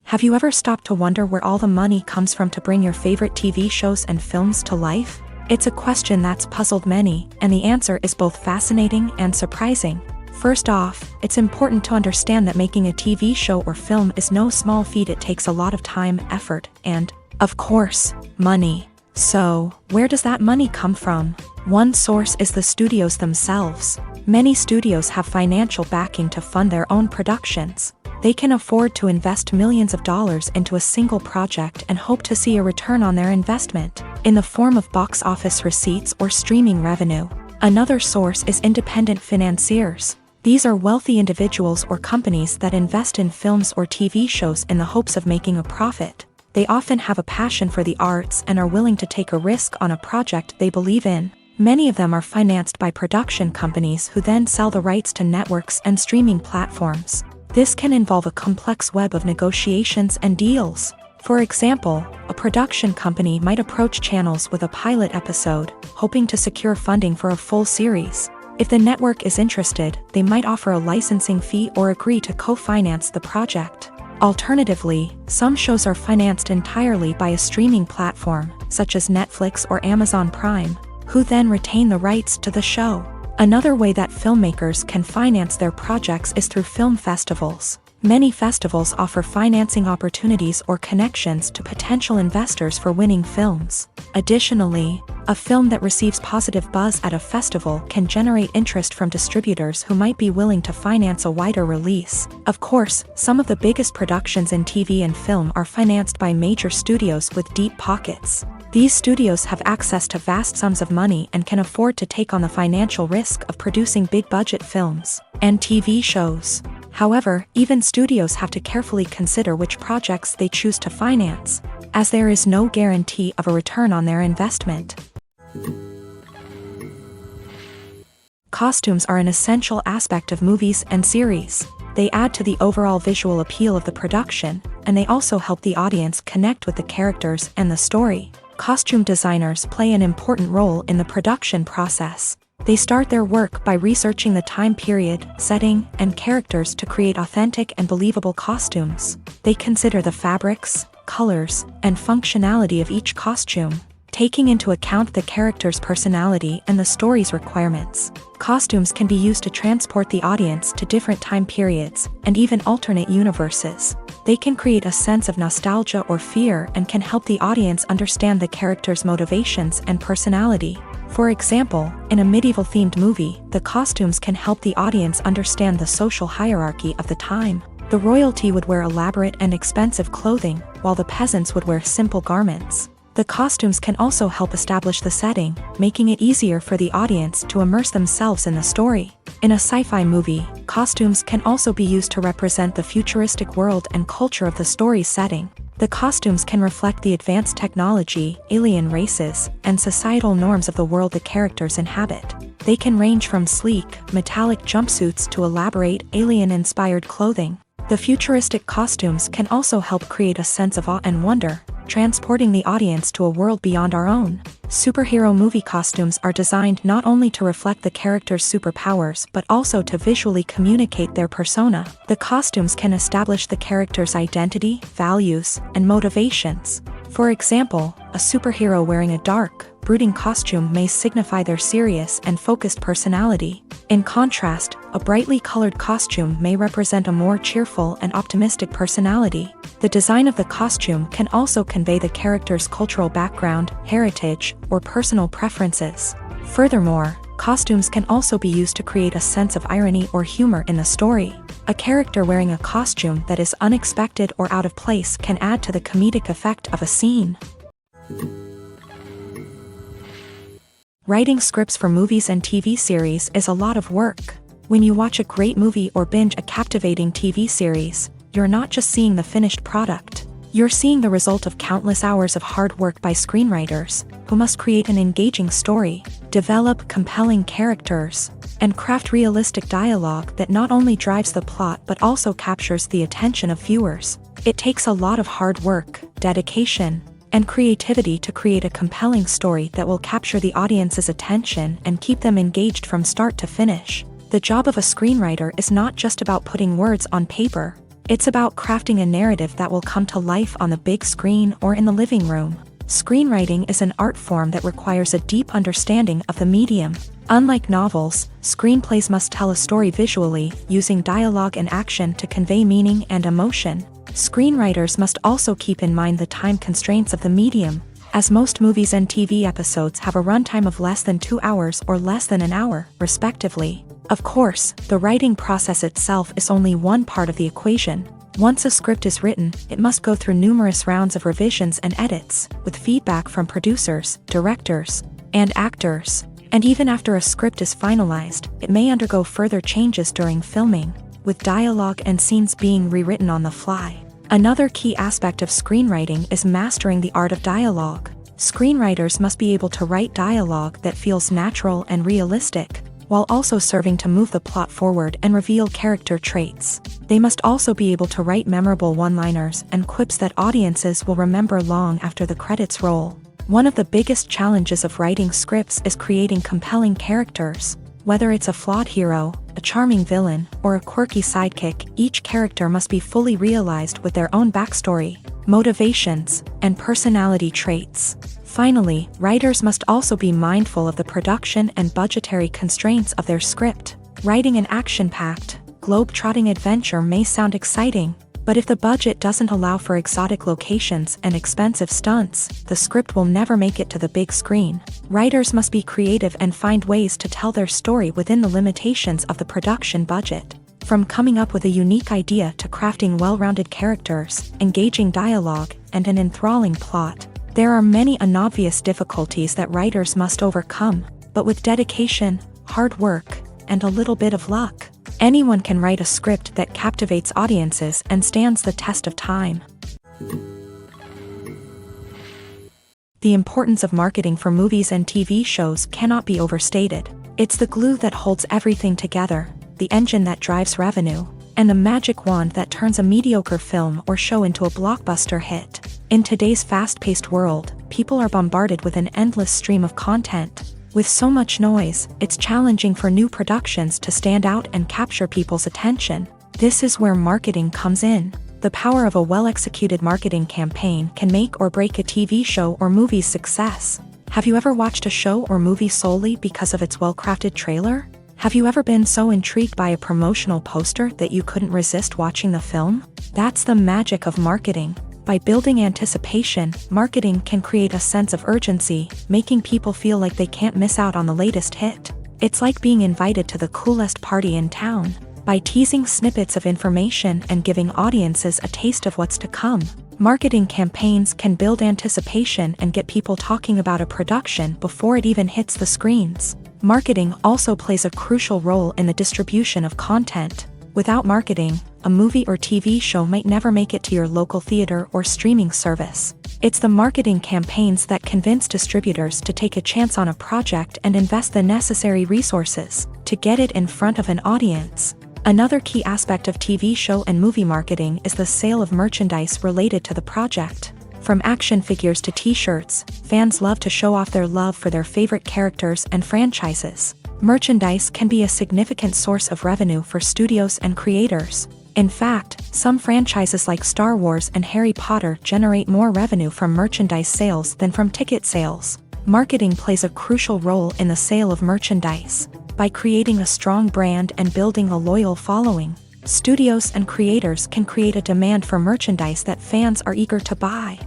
Have you ever stopped to wonder where all the money comes from to bring your favorite TV shows and films to life? It's a question that's puzzled many, and the answer is both fascinating and surprising. First off, it's important to understand that making a TV show or film is no small feat. It takes a lot of time, effort, and, of course, money. So, where does that money come from? One source is the studios themselves. Many studios have financial backing to fund their own productions. They can afford to invest millions of dollars into a single project and hope to see a return on their investment, in the form of box office receipts or streaming revenue. Another source is independent financiers. These are wealthy individuals or companies that invest in films or TV shows in the hopes of making a profit. They often have a passion for the arts and are willing to take a risk on a project they believe in. Many of them are financed by production companies who then sell the rights to networks and streaming platforms. This can involve a complex web of negotiations and deals. For example, a production company might approach channels with a pilot episode, hoping to secure funding for a full series. If the network is interested, they might offer a licensing fee or agree to co-finance the project. Alternatively, some shows are financed entirely by a streaming platform, such as Netflix or Amazon Prime, who then retain the rights to the show. Another way that filmmakers can finance their projects is through film festivals. Many festivals offer financing opportunities or connections to potential investors for winning films. Additionally, a film that receives positive buzz at a festival can generate interest from distributors who might be willing to finance a wider release. Of course, some of the biggest productions in TV and film are financed by major studios with deep pockets. These studios have access to vast sums of money and can afford to take on the financial risk of producing big-budget films and TV shows. However, even studios have to carefully consider which projects they choose to finance, as there is no guarantee of a return on their investment. Costumes are an essential aspect of movies and series. They add to the overall visual appeal of the production, and they also help the audience connect with the characters and the story. Costume designers play an important role in the production process. They start their work by researching the time period, setting, and characters to create authentic and believable costumes. They consider the fabrics, colors, and functionality of each costume, taking into account the character's personality and the story's requirements. Costumes can be used to transport the audience to different time periods and even alternate universes. They can create a sense of nostalgia or fear and can help the audience understand the character's motivations and personality. For example, in a medieval-themed movie, the costumes can help the audience understand the social hierarchy of the time. The royalty would wear elaborate and expensive clothing, while the peasants would wear simple garments. The costumes can also help establish the setting, making it easier for the audience to immerse themselves in the story. In a sci-fi movie, costumes can also be used to represent the futuristic world and culture of the story's setting. The costumes can reflect the advanced technology, alien races, and societal norms of the world the characters inhabit. They can range from sleek, metallic jumpsuits to elaborate, alien-inspired clothing. The futuristic costumes can also help create a sense of awe and wonder, transporting the audience to a world beyond our own. Superhero movie costumes are designed not only to reflect the character's superpowers but also to visually communicate their persona. The costumes can establish the character's identity, values, and motivations. For example, a superhero wearing a dark, brooding costume may signify their serious and focused personality. In contrast, a brightly colored costume may represent a more cheerful and optimistic personality. The design of the costume can also convey the character's cultural background, heritage, or personal preferences. Furthermore, costumes can also be used to create a sense of irony or humor in the story. A character wearing a costume that is unexpected or out of place can add to the comedic effect of a scene. Writing scripts for movies and TV series is a lot of work. When you watch a great movie or binge a captivating TV series, you're not just seeing the finished product. You're seeing the result of countless hours of hard work by screenwriters, who must create an engaging story, develop compelling characters, and craft realistic dialogue that not only drives the plot but also captures the attention of viewers. It takes a lot of hard work, dedication, and creativity to create a compelling story that will capture the audience's attention and keep them engaged from start to finish. The job of a screenwriter is not just about putting words on paper. It's about crafting a narrative that will come to life on the big screen or in the living room. Screenwriting is an art form that requires a deep understanding of the medium. Unlike novels, screenplays must tell a story visually, using dialogue and action to convey meaning and emotion. Screenwriters must also keep in mind the time constraints of the medium, as most movies and TV episodes have a runtime of less than 2 hours or less than an hour, respectively. Of course, the writing process itself is only one part of the equation. Once a script is written, it must go through numerous rounds of revisions and edits, with feedback from producers, directors, and actors. And even after a script is finalized, it may undergo further changes during filming, with dialogue and scenes being rewritten on the fly. Another key aspect of screenwriting is mastering the art of dialogue. Screenwriters must be able to write dialogue that feels natural and realistic, while also serving to move the plot forward and reveal character traits. They must also be able to write memorable one-liners and quips that audiences will remember long after the credits roll. One of the biggest challenges of writing scripts is creating compelling characters. Whether it's a flawed hero, a charming villain, or a quirky sidekick, each character must be fully realized with their own backstory, motivations, and personality traits. Finally, writers must also be mindful of the production and budgetary constraints of their script. Writing an action-packed, globe-trotting adventure may sound exciting, but if the budget doesn't allow for exotic locations and expensive stunts, the script will never make it to the big screen. Writers must be creative and find ways to tell their story within the limitations of the production budget. From coming up with a unique idea to crafting well-rounded characters, engaging dialogue, and an enthralling plot, there are many unobvious difficulties that writers must overcome, but with dedication, hard work, and a little bit of luck, anyone can write a script that captivates audiences and stands the test of time. The importance of marketing for movies and TV shows cannot be overstated. It's the glue that holds everything together, the engine that drives revenue, and the magic wand that turns a mediocre film or show into a blockbuster hit. In today's fast-paced world, people are bombarded with an endless stream of content. With so much noise, it's challenging for new productions to stand out and capture people's attention. This is where marketing comes in. The power of a well-executed marketing campaign can make or break a TV show or movie's success. Have you ever watched a show or movie solely because of its well-crafted trailer? Have you ever been so intrigued by a promotional poster that you couldn't resist watching the film? That's the magic of marketing. By building anticipation, marketing can create a sense of urgency, making people feel like they can't miss out on the latest hit. It's like being invited to the coolest party in town. By teasing snippets of information and giving audiences a taste of what's to come, marketing campaigns can build anticipation and get people talking about a production before it even hits the screens. Marketing also plays a crucial role in the distribution of content. Without marketing, a movie or TV show might never make it to your local theater or streaming service. It's the marketing campaigns that convince distributors to take a chance on a project and invest the necessary resources to get it in front of an audience. Another key aspect of TV show and movie marketing is the sale of merchandise related to the project. From action figures to t-shirts, fans love to show off their love for their favorite characters and franchises. Merchandise can be a significant source of revenue for studios and creators. In fact, some franchises like Star Wars and Harry Potter generate more revenue from merchandise sales than from ticket sales. Marketing plays a crucial role in the sale of merchandise. By creating a strong brand and building a loyal following, studios and creators can create a demand for merchandise that fans are eager to buy.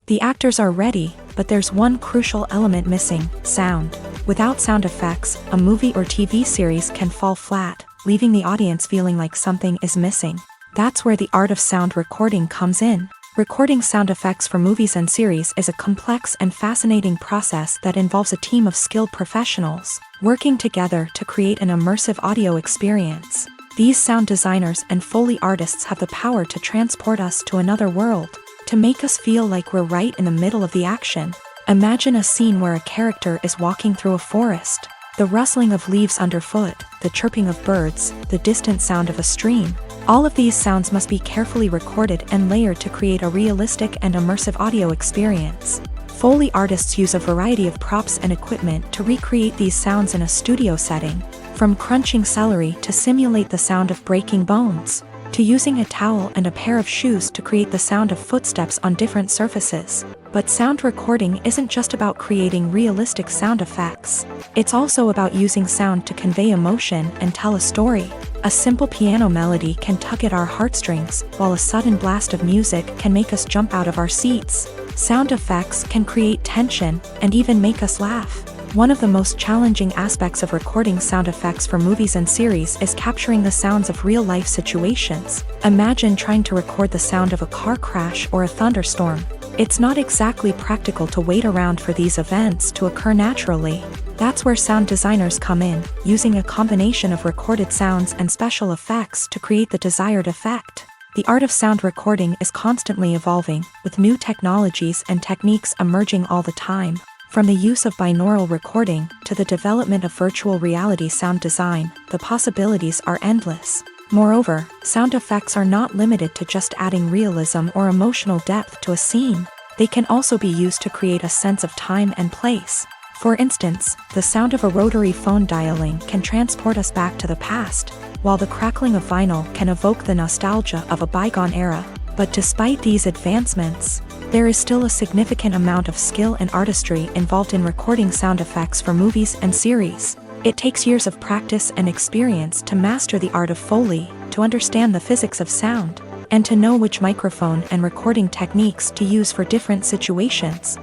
The actors are ready, but there's one crucial element missing: sound. Without sound effects, a movie or TV series can fall flat, leaving the audience feeling like something is missing. That's where the art of sound recording comes in. Recording sound effects for movies and series is a complex and fascinating process that involves a team of skilled professionals working together to create an immersive audio experience. These sound designers and Foley artists have the power to transport us to another world, to make us feel like we're right in the middle of the action. Imagine a scene where a character is walking through a forest. The rustling of leaves underfoot, the chirping of birds, the distant sound of a stream. All of these sounds must be carefully recorded and layered to create a realistic and immersive audio experience. Foley artists use a variety of props and equipment to recreate these sounds in a studio setting, from crunching celery to simulate the sound of breaking bones, to using a towel and a pair of shoes to create the sound of footsteps on different surfaces. But sound recording isn't just about creating realistic sound effects. It's also about using sound to convey emotion and tell a story. A simple piano melody can tug at our heartstrings, while a sudden blast of music can make us jump out of our seats. Sound effects can create tension and even make us laugh. One of the most challenging aspects of recording sound effects for movies and series is capturing the sounds of real-life situations. Imagine trying to record the sound of a car crash or a thunderstorm. It's not exactly practical to wait around for these events to occur naturally. That's where sound designers come in, using a combination of recorded sounds and special effects to create the desired effect. The art of sound recording is constantly evolving, with new technologies and techniques emerging all the time. From the use of binaural recording to the development of virtual reality sound design, the possibilities are endless. Moreover, sound effects are not limited to just adding realism or emotional depth to a scene. They can also be used to create a sense of time and place. For instance, the sound of a rotary phone dialing can transport us back to the past, while the crackling of vinyl can evoke the nostalgia of a bygone era. But despite these advancements, there is still a significant amount of skill and artistry involved in recording sound effects for movies and series. It takes years of practice and experience to master the art of Foley, to understand the physics of sound, and to know which microphone and recording techniques to use for different situations.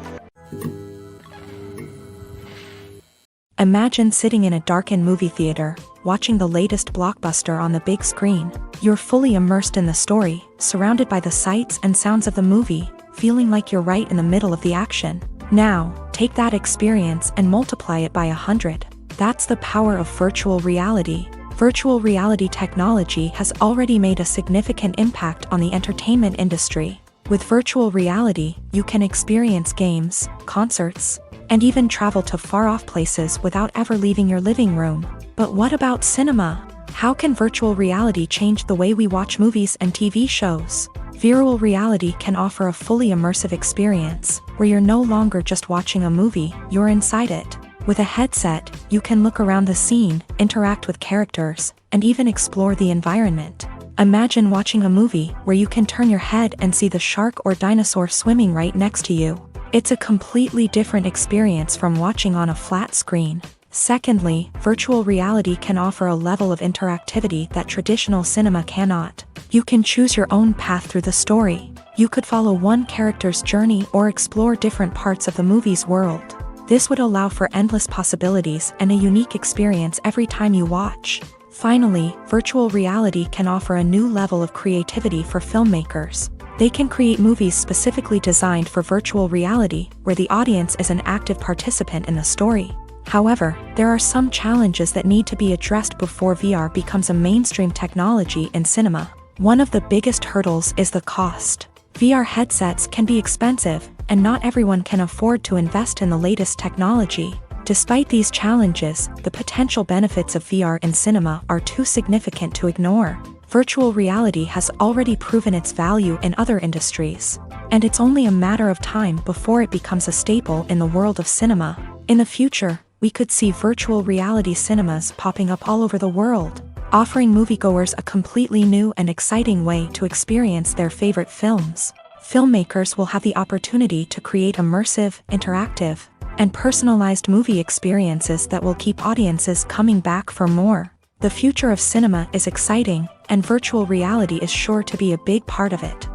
Imagine sitting in a darkened movie theater, watching the latest blockbuster on the big screen. You're fully immersed in the story, surrounded by the sights and sounds of the movie, feeling like you're right in the middle of the action. Now, take that experience and multiply it by 100. That's the power of virtual reality. Virtual reality technology has already made a significant impact on the entertainment industry. With virtual reality, you can experience games, concerts, and even travel to far-off places without ever leaving your living room. But what about cinema? How can virtual reality change the way we watch movies and TV shows? Virtual reality can offer a fully immersive experience, where you're no longer just watching a movie, you're inside it. With a headset, you can look around the scene, interact with characters, and even explore the environment. Imagine watching a movie where you can turn your head and see the shark or dinosaur swimming right next to you. It's a completely different experience from watching on a flat screen. Secondly, virtual reality can offer a level of interactivity that traditional cinema cannot. You can choose your own path through the story. You could follow one character's journey or explore different parts of the movie's world. This would allow for endless possibilities and a unique experience every time you watch. Finally, virtual reality can offer a new level of creativity for filmmakers. They can create movies specifically designed for virtual reality, where the audience is an active participant in the story. However, there are some challenges that need to be addressed before VR becomes a mainstream technology in cinema. One of the biggest hurdles is the cost. VR headsets can be expensive, and not everyone can afford to invest in the latest technology. Despite these challenges, the potential benefits of VR in cinema are too significant to ignore. Virtual reality has already proven its value in other industries, and it's only a matter of time before it becomes a staple in the world of cinema. In the future, we could see virtual reality cinemas popping up all over the world, offering moviegoers a completely new and exciting way to experience their favorite films. Filmmakers will have the opportunity to create immersive, interactive, and personalized movie experiences that will keep audiences coming back for more. The future of cinema is exciting, and virtual reality is sure to be a big part of it.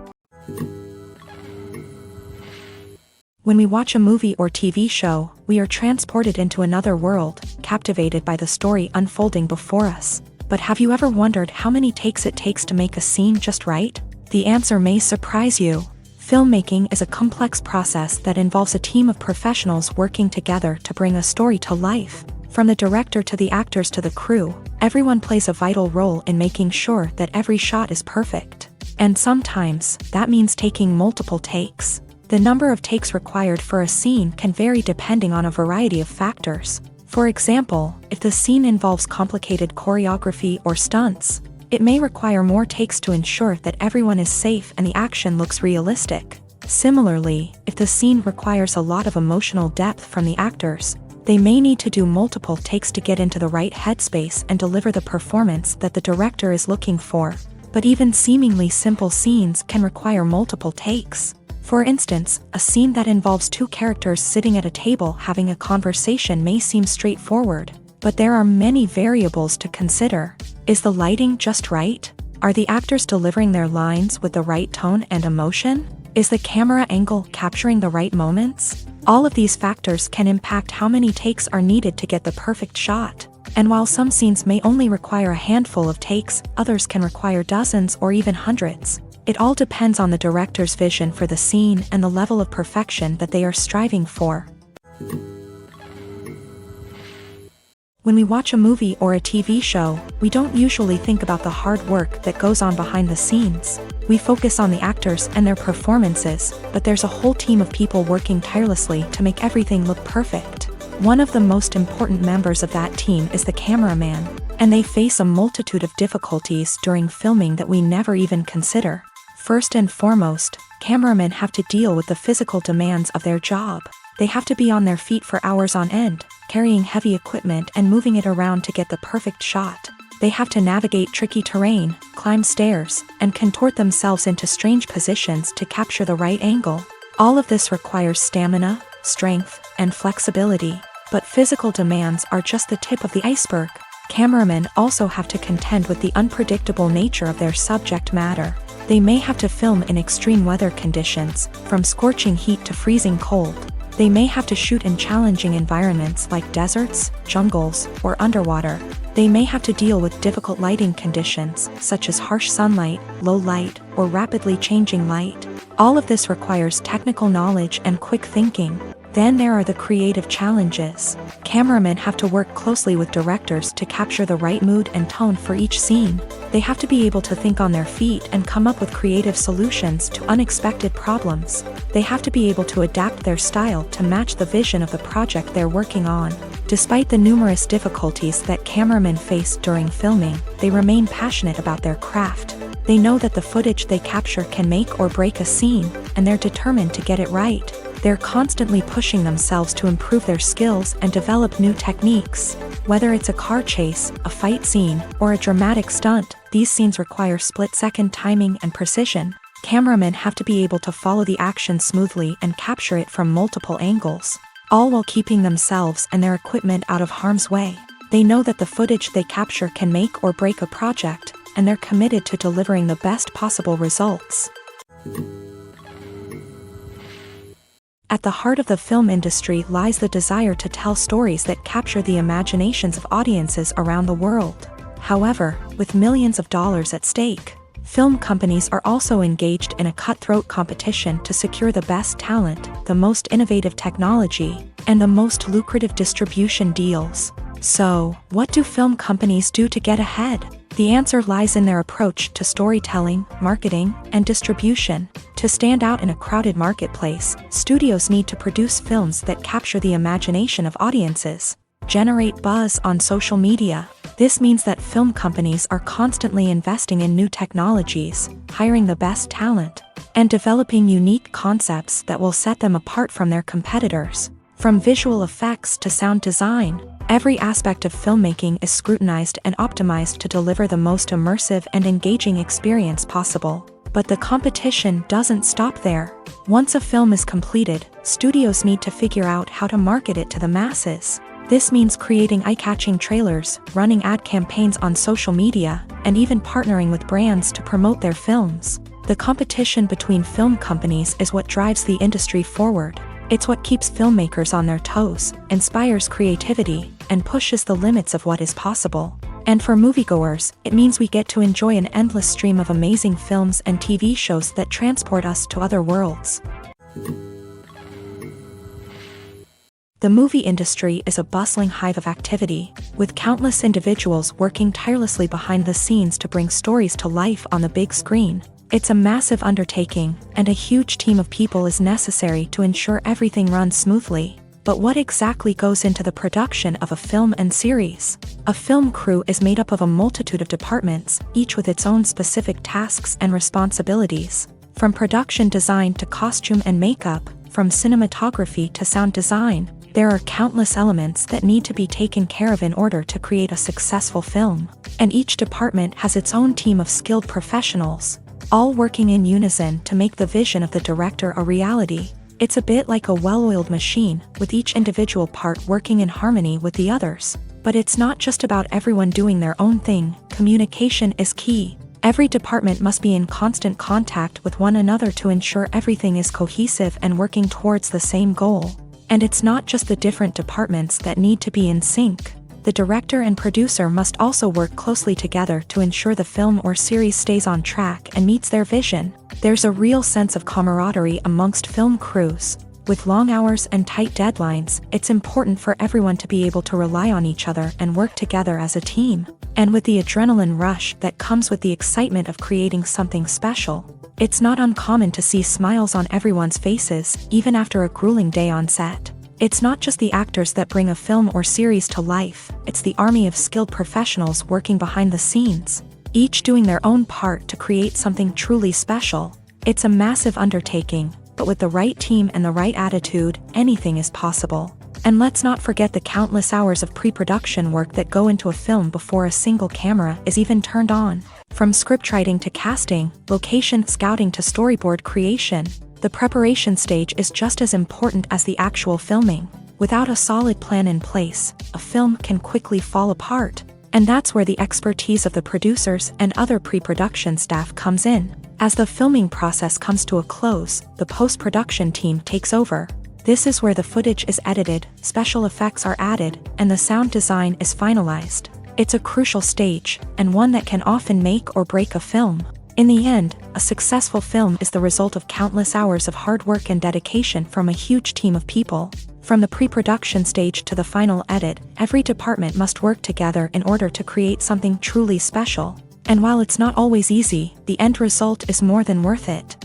When we watch a movie or TV show, we are transported into another world, captivated by the story unfolding before us. But have you ever wondered how many takes it takes to make a scene just right? The answer may surprise you. Filmmaking is a complex process that involves a team of professionals working together to bring a story to life. From the director to the actors to the crew, everyone plays a vital role in making sure that every shot is perfect. And sometimes, that means taking multiple takes. The number of takes required for a scene can vary depending on a variety of factors. For example, if the scene involves complicated choreography or stunts, It may require more takes to ensure that everyone is safe and the action looks realistic. Similarly, if the scene requires a lot of emotional depth from the actors, they may need to do multiple takes to get into the right headspace and deliver the performance that the director is looking for. But even seemingly simple scenes can require multiple takes. For instance, a scene that involves two characters sitting at a table having a conversation may seem straightforward, but there are many variables to consider. Is the lighting just right? Are the actors delivering their lines with the right tone and emotion? Is the camera angle capturing the right moments? All of these factors can impact how many takes are needed to get the perfect shot. And while some scenes may only require a handful of takes, others can require dozens or even hundreds. It all depends on the director's vision for the scene and the level of perfection that they are striving for. When we watch a movie or a TV show, we don't usually think about the hard work that goes on behind the scenes. We focus on the actors and their performances, but there's a whole team of people working tirelessly to make everything look perfect. One of the most important members of that team is the cameraman, and they face a multitude of difficulties during filming that we never even consider. First and foremost, cameramen have to deal with the physical demands of their job. They have to be on their feet for hours on end, carrying heavy equipment and moving it around to get the perfect shot. They have to navigate tricky terrain, climb stairs, and contort themselves into strange positions to capture the right angle. All of this requires stamina, strength, and flexibility. But physical demands are just the tip of the iceberg. Cameramen also have to contend with the unpredictable nature of their subject matter. They may have to film in extreme weather conditions, from scorching heat to freezing cold. They may have to shoot in challenging environments like deserts, jungles, or underwater. They may have to deal with difficult lighting conditions, such as harsh sunlight, low light, or rapidly changing light. All of this requires technical knowledge and quick thinking. Then there are the creative challenges. Cameramen have to work closely with directors to capture the right mood and tone for each scene. They have to be able to think on their feet and come up with creative solutions to unexpected problems. They have to be able to adapt their style to match the vision of the project they're working on. Despite the numerous difficulties that cameramen face during filming, they remain passionate about their craft. They know that the footage they capture can make or break a scene, and they're determined to get it right. They're constantly pushing themselves to improve their skills and develop new techniques. Whether it's a car chase, a fight scene, or a dramatic stunt, these scenes require split-second timing and precision. Cameramen have to be able to follow the action smoothly and capture it from multiple angles, all while keeping themselves and their equipment out of harm's way. They know that the footage they capture can make or break a project, and they're committed to delivering the best possible results. At the heart of the film industry lies the desire to tell stories that capture the imaginations of audiences around the world. However, with millions of dollars at stake, film companies are also engaged in a cutthroat competition to secure the best talent, the most innovative technology, and the most lucrative distribution deals. So, what do film companies do to get ahead? The answer lies in their approach to storytelling, marketing, and distribution. To stand out in a crowded marketplace, studios need to produce films that capture the imagination of audiences, generate buzz on social media. This means that film companies are constantly investing in new technologies, hiring the best talent, and developing unique concepts that will set them apart from their competitors. From visual effects to sound design, every aspect of filmmaking is scrutinized and optimized to deliver the most immersive and engaging experience possible. But the competition doesn't stop there. Once a film is completed, studios need to figure out how to market it to the masses. This means creating eye-catching trailers, running ad campaigns on social media, and even partnering with brands to promote their films. The competition between film companies is what drives the industry forward. It's what keeps filmmakers on their toes, inspires creativity, and pushes the limits of what is possible. And for moviegoers, it means we get to enjoy an endless stream of amazing films and TV shows that transport us to other worlds. The movie industry is a bustling hive of activity, with countless individuals working tirelessly behind the scenes to bring stories to life on the big screen. It's a massive undertaking, and a huge team of people is necessary to ensure everything runs smoothly. But what exactly goes into the production of a film and series? A film crew is made up of a multitude of departments, each with its own specific tasks and responsibilities. From production design to costume and makeup, from cinematography to sound design, there are countless elements that need to be taken care of in order to create a successful film. And each department has its own team of skilled professionals, all working in unison to make the vision of the director a reality. It's a bit like a well-oiled machine, with each individual part working in harmony with the others. But it's not just about everyone doing their own thing. Communication is key. Every department must be in constant contact with one another to ensure everything is cohesive and working towards the same goal. And it's not just the different departments that need to be in sync. The director and producer must also work closely together to ensure the film or series stays on track and meets their vision. There's a real sense of camaraderie amongst film crews. With long hours and tight deadlines, it's important for everyone to be able to rely on each other and work together as a team. And with the adrenaline rush that comes with the excitement of creating something special, it's not uncommon to see smiles on everyone's faces, even after a grueling day on set. It's not just the actors that bring a film or series to life, it's the army of skilled professionals working behind the scenes, each doing their own part to create something truly special. It's a massive undertaking, but with the right team and the right attitude, anything is possible. And let's not forget the countless hours of pre-production work that go into a film before a single camera is even turned on. From scriptwriting to casting, location scouting to storyboard creation, the preparation stage is just as important as the actual filming. Without a solid plan in place, a film can quickly fall apart. And that's where the expertise of the producers and other pre-production staff comes in. As the filming process comes to a close, the post-production team takes over. This is where the footage is edited, special effects are added, and the sound design is finalized. It's a crucial stage, and one that can often make or break a film. In the end, a successful film is the result of countless hours of hard work and dedication from a huge team of people. From the pre-production stage to the final edit, every department must work together in order to create something truly special. And while it's not always easy, the end result is more than worth it.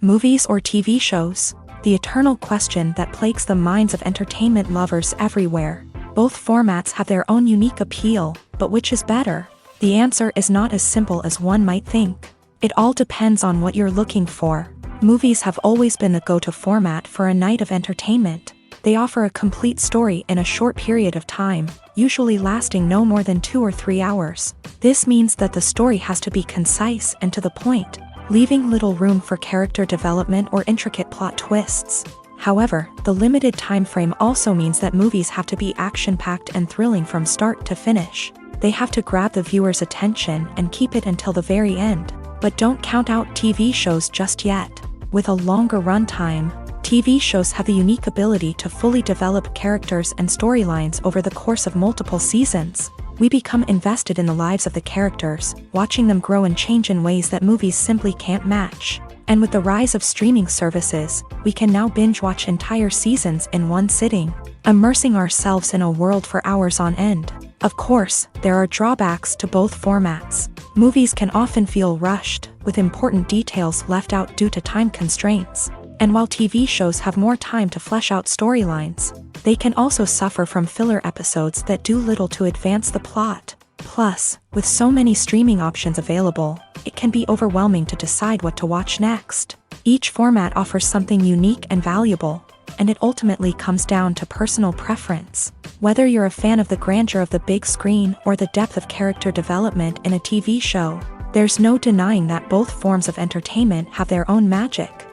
Movies or TV shows? The eternal question that plagues the minds of entertainment lovers everywhere. Both formats have their own unique appeal, but which is better? The answer is not as simple as one might think. It all depends on what you're looking for. Movies have always been the go-to format for a night of entertainment. They offer a complete story in a short period of time, usually lasting no more than 2 or 3 hours. This means that the story has to be concise and to the point, leaving little room for character development or intricate plot twists. However, the limited time frame also means that movies have to be action-packed and thrilling from start to finish. They have to grab the viewer's attention and keep it until the very end. But don't count out TV shows just yet. With a longer runtime, TV shows have the unique ability to fully develop characters and storylines over the course of multiple seasons. We become invested in the lives of the characters, watching them grow and change in ways that movies simply can't match. And with the rise of streaming services, we can now binge-watch entire seasons in one sitting, immersing ourselves in a world for hours on end. Of course, there are drawbacks to both formats. Movies can often feel rushed, with important details left out due to time constraints. And while TV shows have more time to flesh out storylines, they can also suffer from filler episodes that do little to advance the plot. Plus, with so many streaming options available, it can be overwhelming to decide what to watch next. Each format offers something unique and valuable, and it ultimately comes down to personal preference. Whether you're a fan of the grandeur of the big screen or the depth of character development in a TV show, there's no denying that both forms of entertainment have their own magic.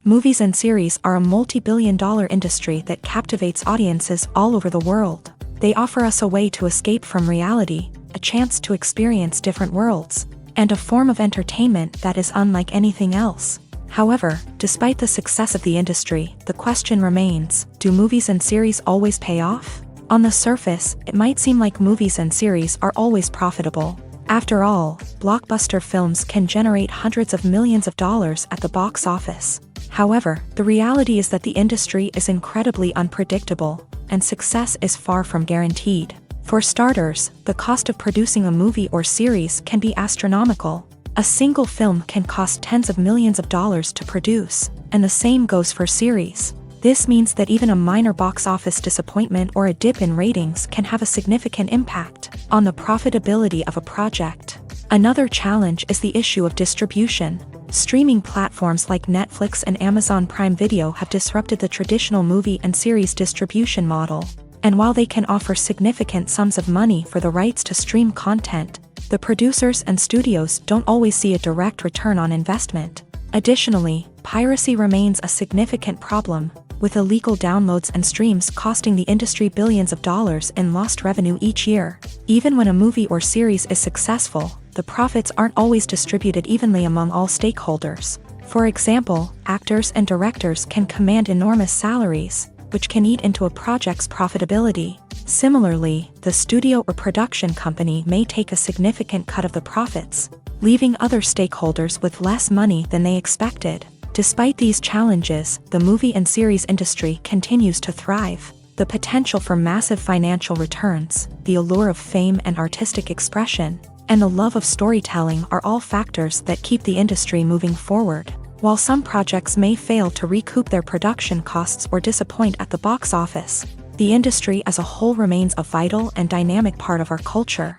Movies and series are a multi-billion-dollar industry that captivates audiences all over the world. They offer us a way to escape from reality, a chance to experience different worlds, and a form of entertainment that is unlike anything else. However, despite the success of the industry, the question remains, do movies and series always pay off? On the surface, it might seem like movies and series are always profitable. After all, blockbuster films can generate hundreds of millions of dollars at the box office. However, the reality is that the industry is incredibly unpredictable, and success is far from guaranteed. For starters, the cost of producing a movie or series can be astronomical. A single film can cost tens of millions of dollars to produce, and the same goes for series. This means that even a minor box office disappointment or a dip in ratings can have a significant impact on the profitability of a project. Another challenge is the issue of distribution. Streaming platforms like Netflix and Amazon Prime Video have disrupted the traditional movie and series distribution model. And while they can offer significant sums of money for the rights to stream content, the producers and studios don't always see a direct return on investment. Additionally, piracy remains a significant problem, with illegal downloads and streams costing the industry billions of dollars in lost revenue each year. Even when a movie or series is successful, the profits aren't always distributed evenly among all stakeholders. For example, actors and directors can command enormous salaries, which can eat into a project's profitability. Similarly, the studio or production company may take a significant cut of the profits, leaving other stakeholders with less money than they expected. Despite these challenges, the movie and series industry continues to thrive. The potential for massive financial returns, the allure of fame and artistic expression, and the love of storytelling are all factors that keep the industry moving forward. While some projects may fail to recoup their production costs or disappoint at the box office, the industry as a whole remains a vital and dynamic part of our culture.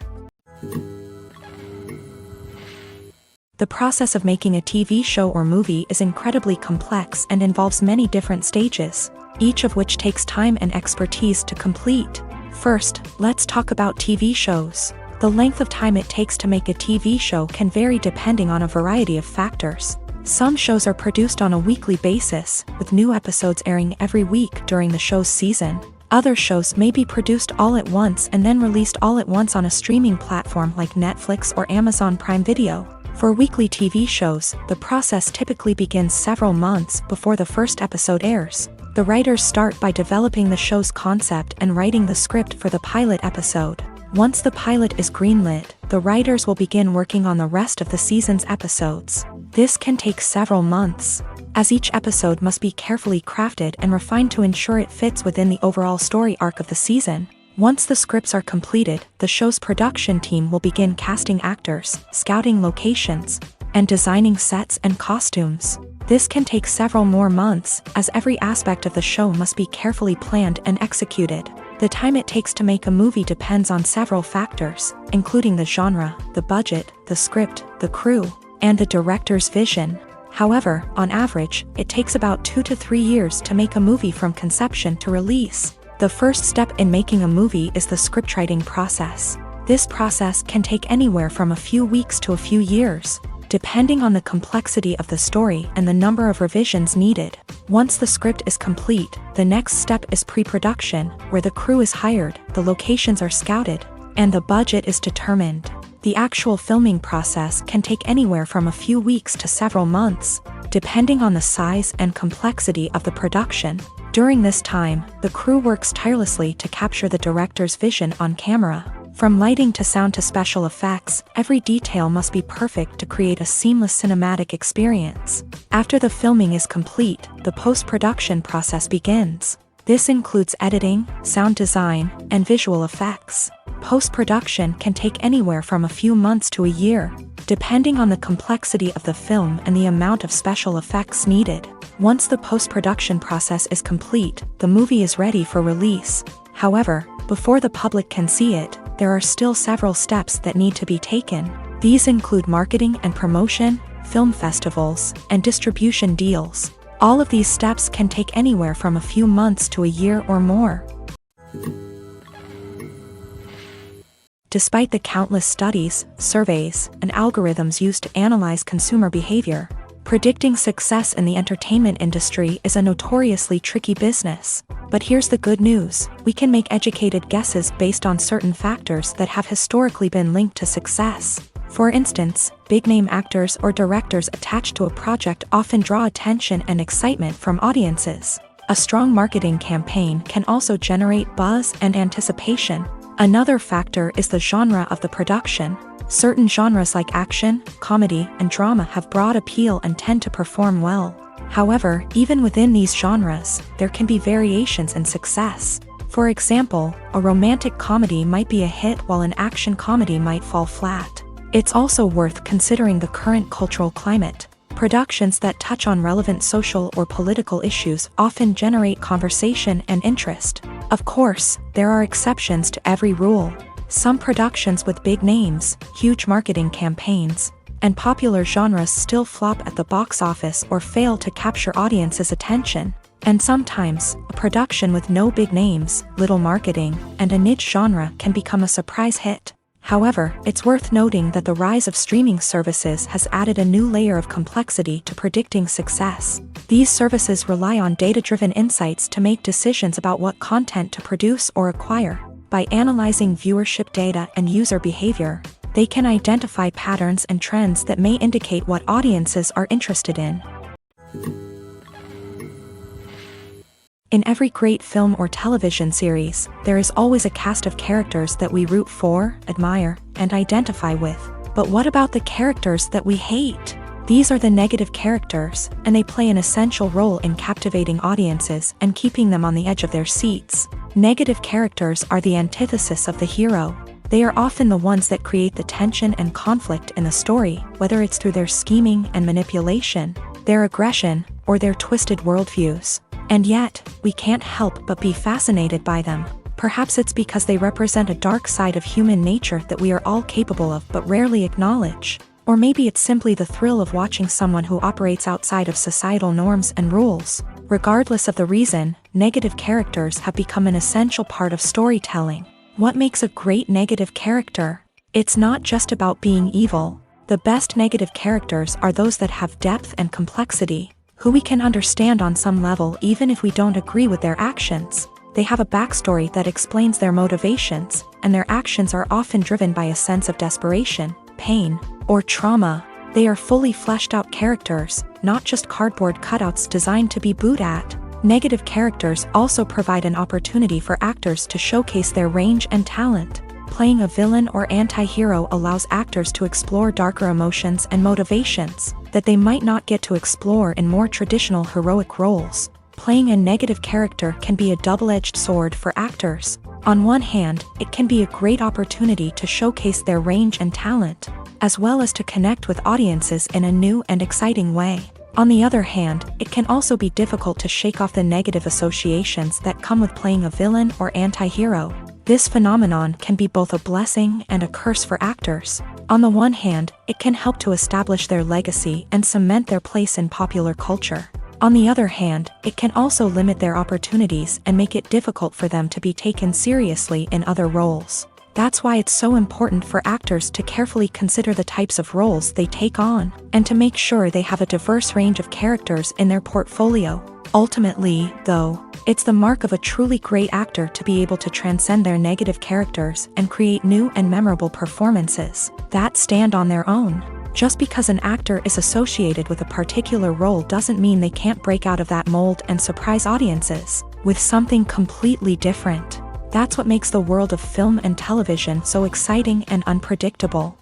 The process of making a TV show or movie is incredibly complex and involves many different stages, each of which takes time and expertise to complete. First, let's talk about TV shows. The length of time it takes to make a TV show can vary depending on a variety of factors. Some shows are produced on a weekly basis, with new episodes airing every week during the show's season. Other shows may be produced all at once and then released all at once on a streaming platform like Netflix or Amazon Prime Video. For weekly TV shows, the process typically begins several months before the first episode airs. The writers start by developing the show's concept and writing the script for the pilot episode. Once the pilot is greenlit, the writers will begin working on the rest of the season's episodes. This can take several months, as each episode must be carefully crafted and refined to ensure it fits within the overall story arc of the season. Once the scripts are completed, the show's production team will begin casting actors, scouting locations, and designing sets and costumes. This can take several more months, as every aspect of the show must be carefully planned and executed. The time it takes to make a movie depends on several factors, including the genre, the budget, the script, the crew, and the director's vision. However, on average, it takes about 2 to 3 years to make a movie from conception to release. The first step in making a movie is the scriptwriting process. This process can take anywhere from a few weeks to a few years, depending on the complexity of the story and the number of revisions needed. Once the script is complete, the next step is pre-production, where the crew is hired, the locations are scouted, and the budget is determined. The actual filming process can take anywhere from a few weeks to several months, depending on the size and complexity of the production. During this time, the crew works tirelessly to capture the director's vision on camera. From lighting to sound to special effects, every detail must be perfect to create a seamless cinematic experience. After the filming is complete, the post-production process begins. This includes editing, sound design, and visual effects. Post-production can take anywhere from a few months to a year, depending on the complexity of the film and the amount of special effects needed. Once the post-production process is complete, the movie is ready for release. However, before the public can see it, there are still several steps that need to be taken. These include marketing and promotion, film festivals, and distribution deals. All of these steps can take anywhere from a few months to a year or more. Despite the countless studies, surveys, and algorithms used to analyze consumer behavior, predicting success in the entertainment industry is a notoriously tricky business. But here's the good news: we can make educated guesses based on certain factors that have historically been linked to success. For instance, big-name actors or directors attached to a project often draw attention and excitement from audiences. A strong marketing campaign can also generate buzz and anticipation. Another factor is the genre of the production. Certain genres like action, comedy, and drama have broad appeal and tend to perform well. However, even within these genres, there can be variations in success. For example, a romantic comedy might be a hit while an action comedy might fall flat. It's also worth considering the current cultural climate. Productions that touch on relevant social or political issues often generate conversation and interest. Of course, there are exceptions to every rule. Some productions with big names, huge marketing campaigns, and popular genres still flop at the box office or fail to capture audiences' attention. And sometimes, a production with no big names, little marketing, and a niche genre can become a surprise hit. However, it's worth noting that the rise of streaming services has added a new layer of complexity to predicting success. These services rely on data-driven insights to make decisions about what content to produce or acquire. By analyzing viewership data and user behavior, they can identify patterns and trends that may indicate what audiences are interested in. In every great film or television series, there is always a cast of characters that we root for, admire, and identify with. But what about the characters that we hate? These are the negative characters, and they play an essential role in captivating audiences and keeping them on the edge of their seats. Negative characters are the antithesis of the hero. They are often the ones that create the tension and conflict in the story, whether it's through their scheming and manipulation, their aggression, or their twisted worldviews. And yet, we can't help but be fascinated by them. Perhaps it's because they represent a dark side of human nature that we are all capable of but rarely acknowledge. Or maybe it's simply the thrill of watching someone who operates outside of societal norms and rules. Regardless of the reason, negative characters have become an essential part of storytelling. What makes a great negative character? It's not just about being evil. The best negative characters are those that have depth and complexity, who we can understand on some level even if we don't agree with their actions. They have a backstory that explains their motivations, and their actions are often driven by a sense of desperation, pain, or trauma. They are fully fleshed out characters, not just cardboard cutouts designed to be booed at. Negative characters also provide an opportunity for actors to showcase their range and talent. Playing a villain or anti-hero allows actors to explore darker emotions and motivations that they might not get to explore in more traditional heroic roles. Playing a negative character can be a double-edged sword for actors. On one hand, it can be a great opportunity to showcase their range and talent, as well as to connect with audiences in a new and exciting way. On the other hand, it can also be difficult to shake off the negative associations that come with playing a villain or anti-hero. This phenomenon can be both a blessing and a curse for actors. On the one hand, it can help to establish their legacy and cement their place in popular culture. On the other hand, it can also limit their opportunities and make it difficult for them to be taken seriously in other roles. That's why it's so important for actors to carefully consider the types of roles they take on, and to make sure they have a diverse range of characters in their portfolio. Ultimately, though, it's the mark of a truly great actor to be able to transcend their negative characters and create new and memorable performances that stand on their own. Just because an actor is associated with a particular role doesn't mean they can't break out of that mold and surprise audiences with something completely different. That's what makes the world of film and television so exciting and unpredictable.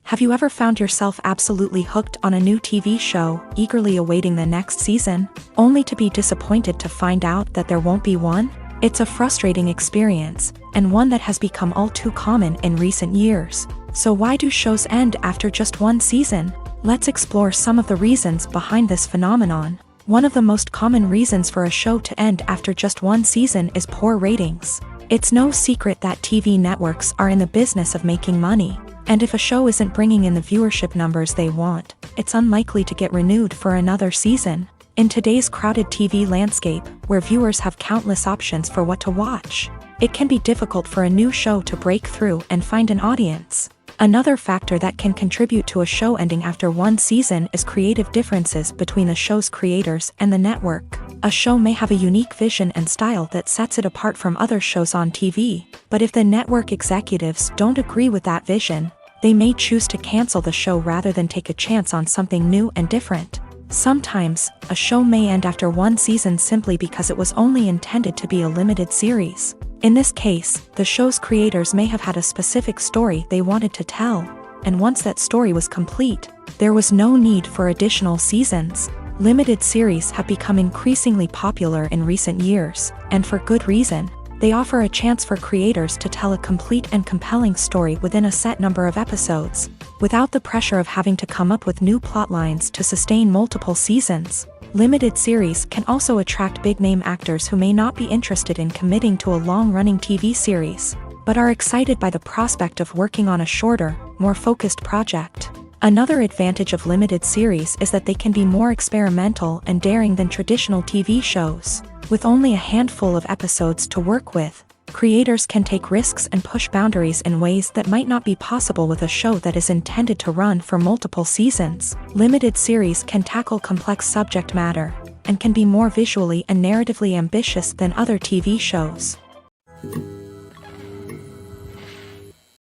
Have you ever found yourself absolutely hooked on a new TV show, eagerly awaiting the next season, only to be disappointed to find out that there won't be one? It's a frustrating experience, and one that has become all too common in recent years. So why do shows end after just one season? Let's explore some of the reasons behind this phenomenon. One of the most common reasons for a show to end after just one season is poor ratings. It's no secret that TV networks are in the business of making money, and if a show isn't bringing in the viewership numbers they want, it's unlikely to get renewed for another season. In today's crowded TV landscape, where viewers have countless options for what to watch, it can be difficult for a new show to break through and find an audience. Another factor that can contribute to a show ending after one season is creative differences between the show's creators and the network. A show may have a unique vision and style that sets it apart from other shows on TV, but if the network executives don't agree with that vision, they may choose to cancel the show rather than take a chance on something new and different. Sometimes, a show may end after one season simply because it was only intended to be a limited series. In this case, the show's creators may have had a specific story they wanted to tell, and once that story was complete, there was no need for additional seasons. Limited series have become increasingly popular in recent years, and for good reason. They offer a chance for creators to tell a complete and compelling story within a set number of episodes, without the pressure of having to come up with new plotlines to sustain multiple seasons. Limited series can also attract big-name actors who may not be interested in committing to a long-running TV series, but are excited by the prospect of working on a shorter, more focused project. Another advantage of limited series is that they can be more experimental and daring than traditional TV shows. With only a handful of episodes to work with, creators can take risks and push boundaries in ways that might not be possible with a show that is intended to run for multiple seasons. Limited series can tackle complex subject matter, and can be more visually and narratively ambitious than other TV shows.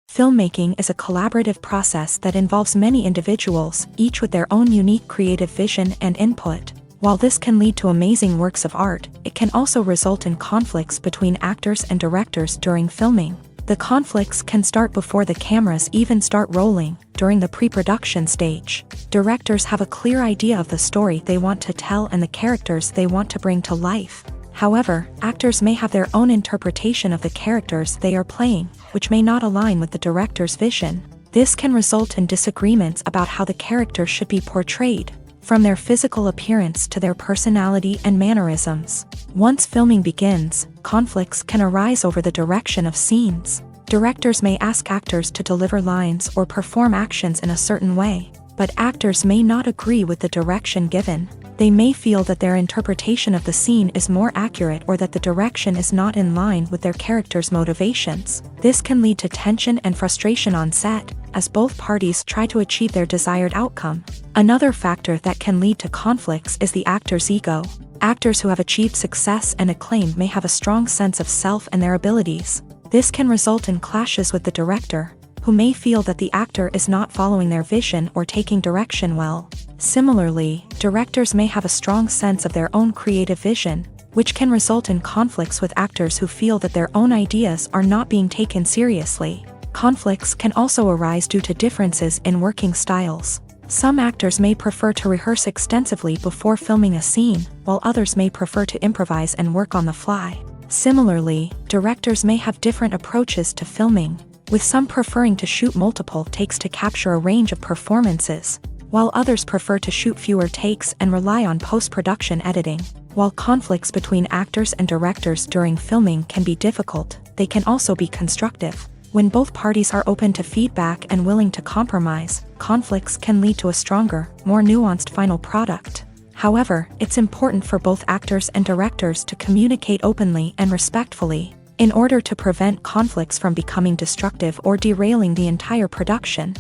Filmmaking is a collaborative process that involves many individuals, each with their own unique creative vision and input. While this can lead to amazing works of art, it can also result in conflicts between actors and directors during filming. The conflicts can start before the cameras even start rolling, during the pre-production stage. Directors have a clear idea of the story they want to tell and the characters they want to bring to life. However, actors may have their own interpretation of the characters they are playing, which may not align with the director's vision. This can result in disagreements about how the characters should be portrayed, from their physical appearance to their personality and mannerisms. Once filming begins, conflicts can arise over the direction of scenes. Directors may ask actors to deliver lines or perform actions in a certain way, but actors may not agree with the direction given. They may feel that their interpretation of the scene is more accurate or that the direction is not in line with their character's motivations. This can lead to tension and frustration on set, as both parties try to achieve their desired outcome. Another factor that can lead to conflicts is the actor's ego. Actors who have achieved success and acclaim may have a strong sense of self and their abilities. This can result in clashes with the director, who may feel that the actor is not following their vision or taking direction well. Similarly, directors may have a strong sense of their own creative vision, which can result in conflicts with actors who feel that their own ideas are not being taken seriously. Conflicts can also arise due to differences in working styles. Some actors may prefer to rehearse extensively before filming a scene, while others may prefer to improvise and work on the fly. Similarly, directors may have different approaches to filming, with some preferring to shoot multiple takes to capture a range of performances, while others prefer to shoot fewer takes and rely on post-production editing. While conflicts between actors and directors during filming can be difficult, they can also be constructive. When both parties are open to feedback and willing to compromise, conflicts can lead to a stronger, more nuanced final product. However, it's important for both actors and directors to communicate openly and respectfully, in order to prevent conflicts from becoming destructive or derailing the entire production.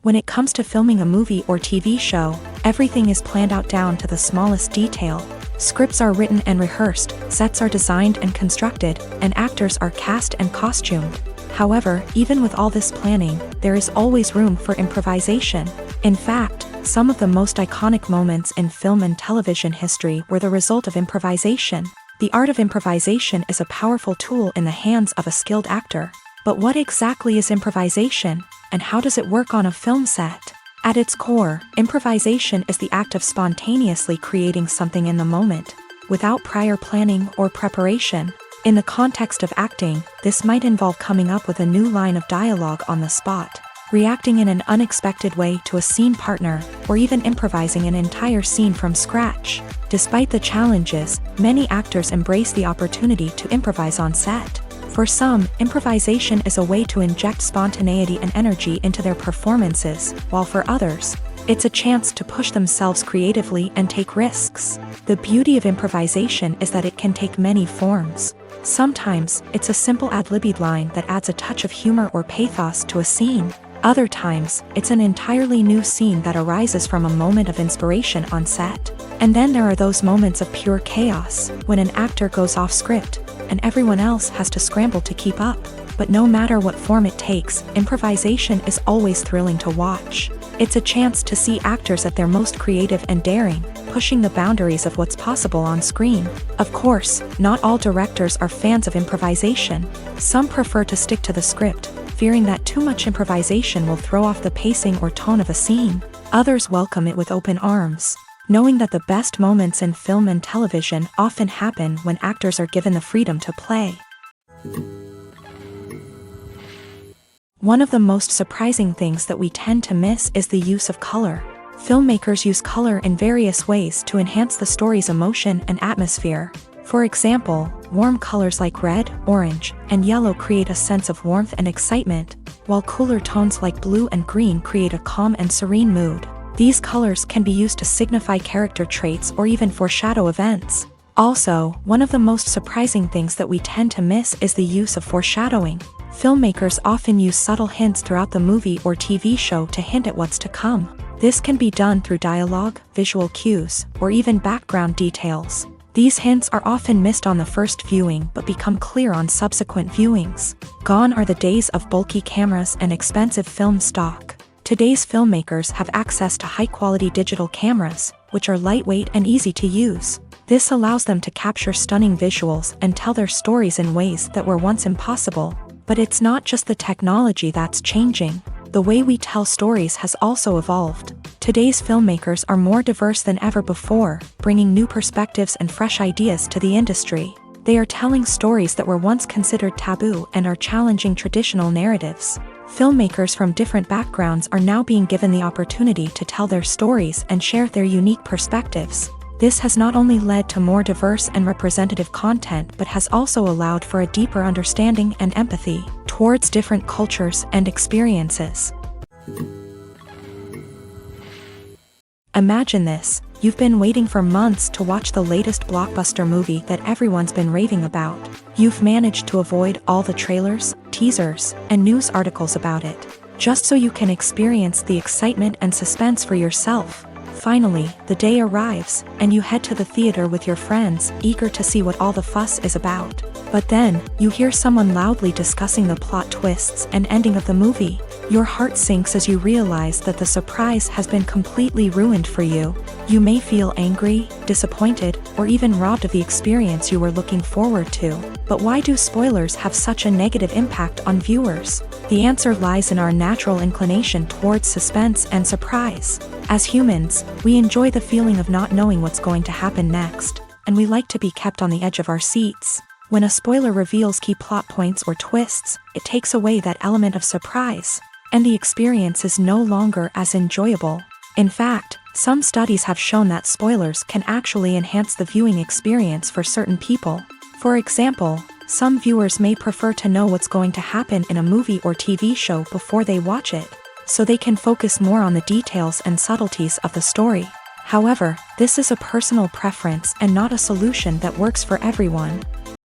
When it comes to filming a movie or TV show, everything is planned out down to the smallest detail. Scripts are written and rehearsed, sets are designed and constructed, and actors are cast and costumed. However, even with all this planning, there is always room for improvisation. In fact, some of the most iconic moments in film and television history were the result of improvisation. The art of improvisation is a powerful tool in the hands of a skilled actor. But what exactly is improvisation, and how does it work on a film set? At its core, improvisation is the act of spontaneously creating something in the moment, without prior planning or preparation. In the context of acting, this might involve coming up with a new line of dialogue on the spot, reacting in an unexpected way to a scene partner, or even improvising an entire scene from scratch. Despite the challenges, many actors embrace the opportunity to improvise on set. For some, improvisation is a way to inject spontaneity and energy into their performances, while for others, it's a chance to push themselves creatively and take risks. The beauty of improvisation is that it can take many forms. Sometimes, it's a simple ad-libbed line that adds a touch of humor or pathos to a scene. Other times, it's an entirely new scene that arises from a moment of inspiration on set. And then there are those moments of pure chaos, when an actor goes off script, and everyone else has to scramble to keep up. But no matter what form it takes, improvisation is always thrilling to watch. It's a chance to see actors at their most creative and daring, pushing the boundaries of what's possible on screen. Of course, not all directors are fans of improvisation. Some prefer to stick to the script, fearing that too much improvisation will throw off the pacing or tone of a scene. Others welcome it with open arms. knowing that the best moments in film and television often happen when actors are given the freedom to play. One of the most surprising things that we tend to miss is the use of color. Filmmakers use color in various ways to enhance the story's emotion and atmosphere. For example, warm colors like red, orange, and yellow create a sense of warmth and excitement, while cooler tones like blue and green create a calm and serene mood. These colors can be used to signify character traits or even foreshadow events. Also, one of the most surprising things that we tend to miss is the use of foreshadowing. Filmmakers often use subtle hints throughout the movie or TV show to hint at what's to come. This can be done through dialogue, visual cues, or even background details. These hints are often missed on the first viewing but become clear on subsequent viewings. Gone are the days of bulky cameras and expensive film stock. Today's filmmakers have access to high-quality digital cameras, which are lightweight and easy to use. This allows them to capture stunning visuals and tell their stories in ways that were once impossible. But it's not just the technology that's changing. The way we tell stories has also evolved. Today's filmmakers are more diverse than ever before, bringing new perspectives and fresh ideas to the industry. They are telling stories that were once considered taboo and are challenging traditional narratives. Filmmakers from different backgrounds are now being given the opportunity to tell their stories and share their unique perspectives. This has not only led to more diverse and representative content but has also allowed for a deeper understanding and empathy towards different cultures and experiences. Imagine this: you've been waiting for months to watch the latest blockbuster movie that everyone's been raving about. You've managed to avoid all the trailers, teasers, and news articles about it, just so you can experience the excitement and suspense for yourself. Finally, the day arrives, and you head to the theater with your friends, eager to see what all the fuss is about. But then, you hear someone loudly discussing the plot twists and ending of the movie. Your heart sinks as you realize that the surprise has been completely ruined for you. You may feel angry, disappointed, or even robbed of the experience you were looking forward to. But why do spoilers have such a negative impact on viewers? The answer lies in our natural inclination towards suspense and surprise. As humans, we enjoy the feeling of not knowing what's going to happen next, and we like to be kept on the edge of our seats. When a spoiler reveals key plot points or twists, it takes away that element of surprise, and the experience is no longer as enjoyable. In fact, some studies have shown that spoilers can actually enhance the viewing experience for certain people. For example, some viewers may prefer to know what's going to happen in a movie or TV show before they watch it, so they can focus more on the details and subtleties of the story. However, this is a personal preference and not a solution that works for everyone.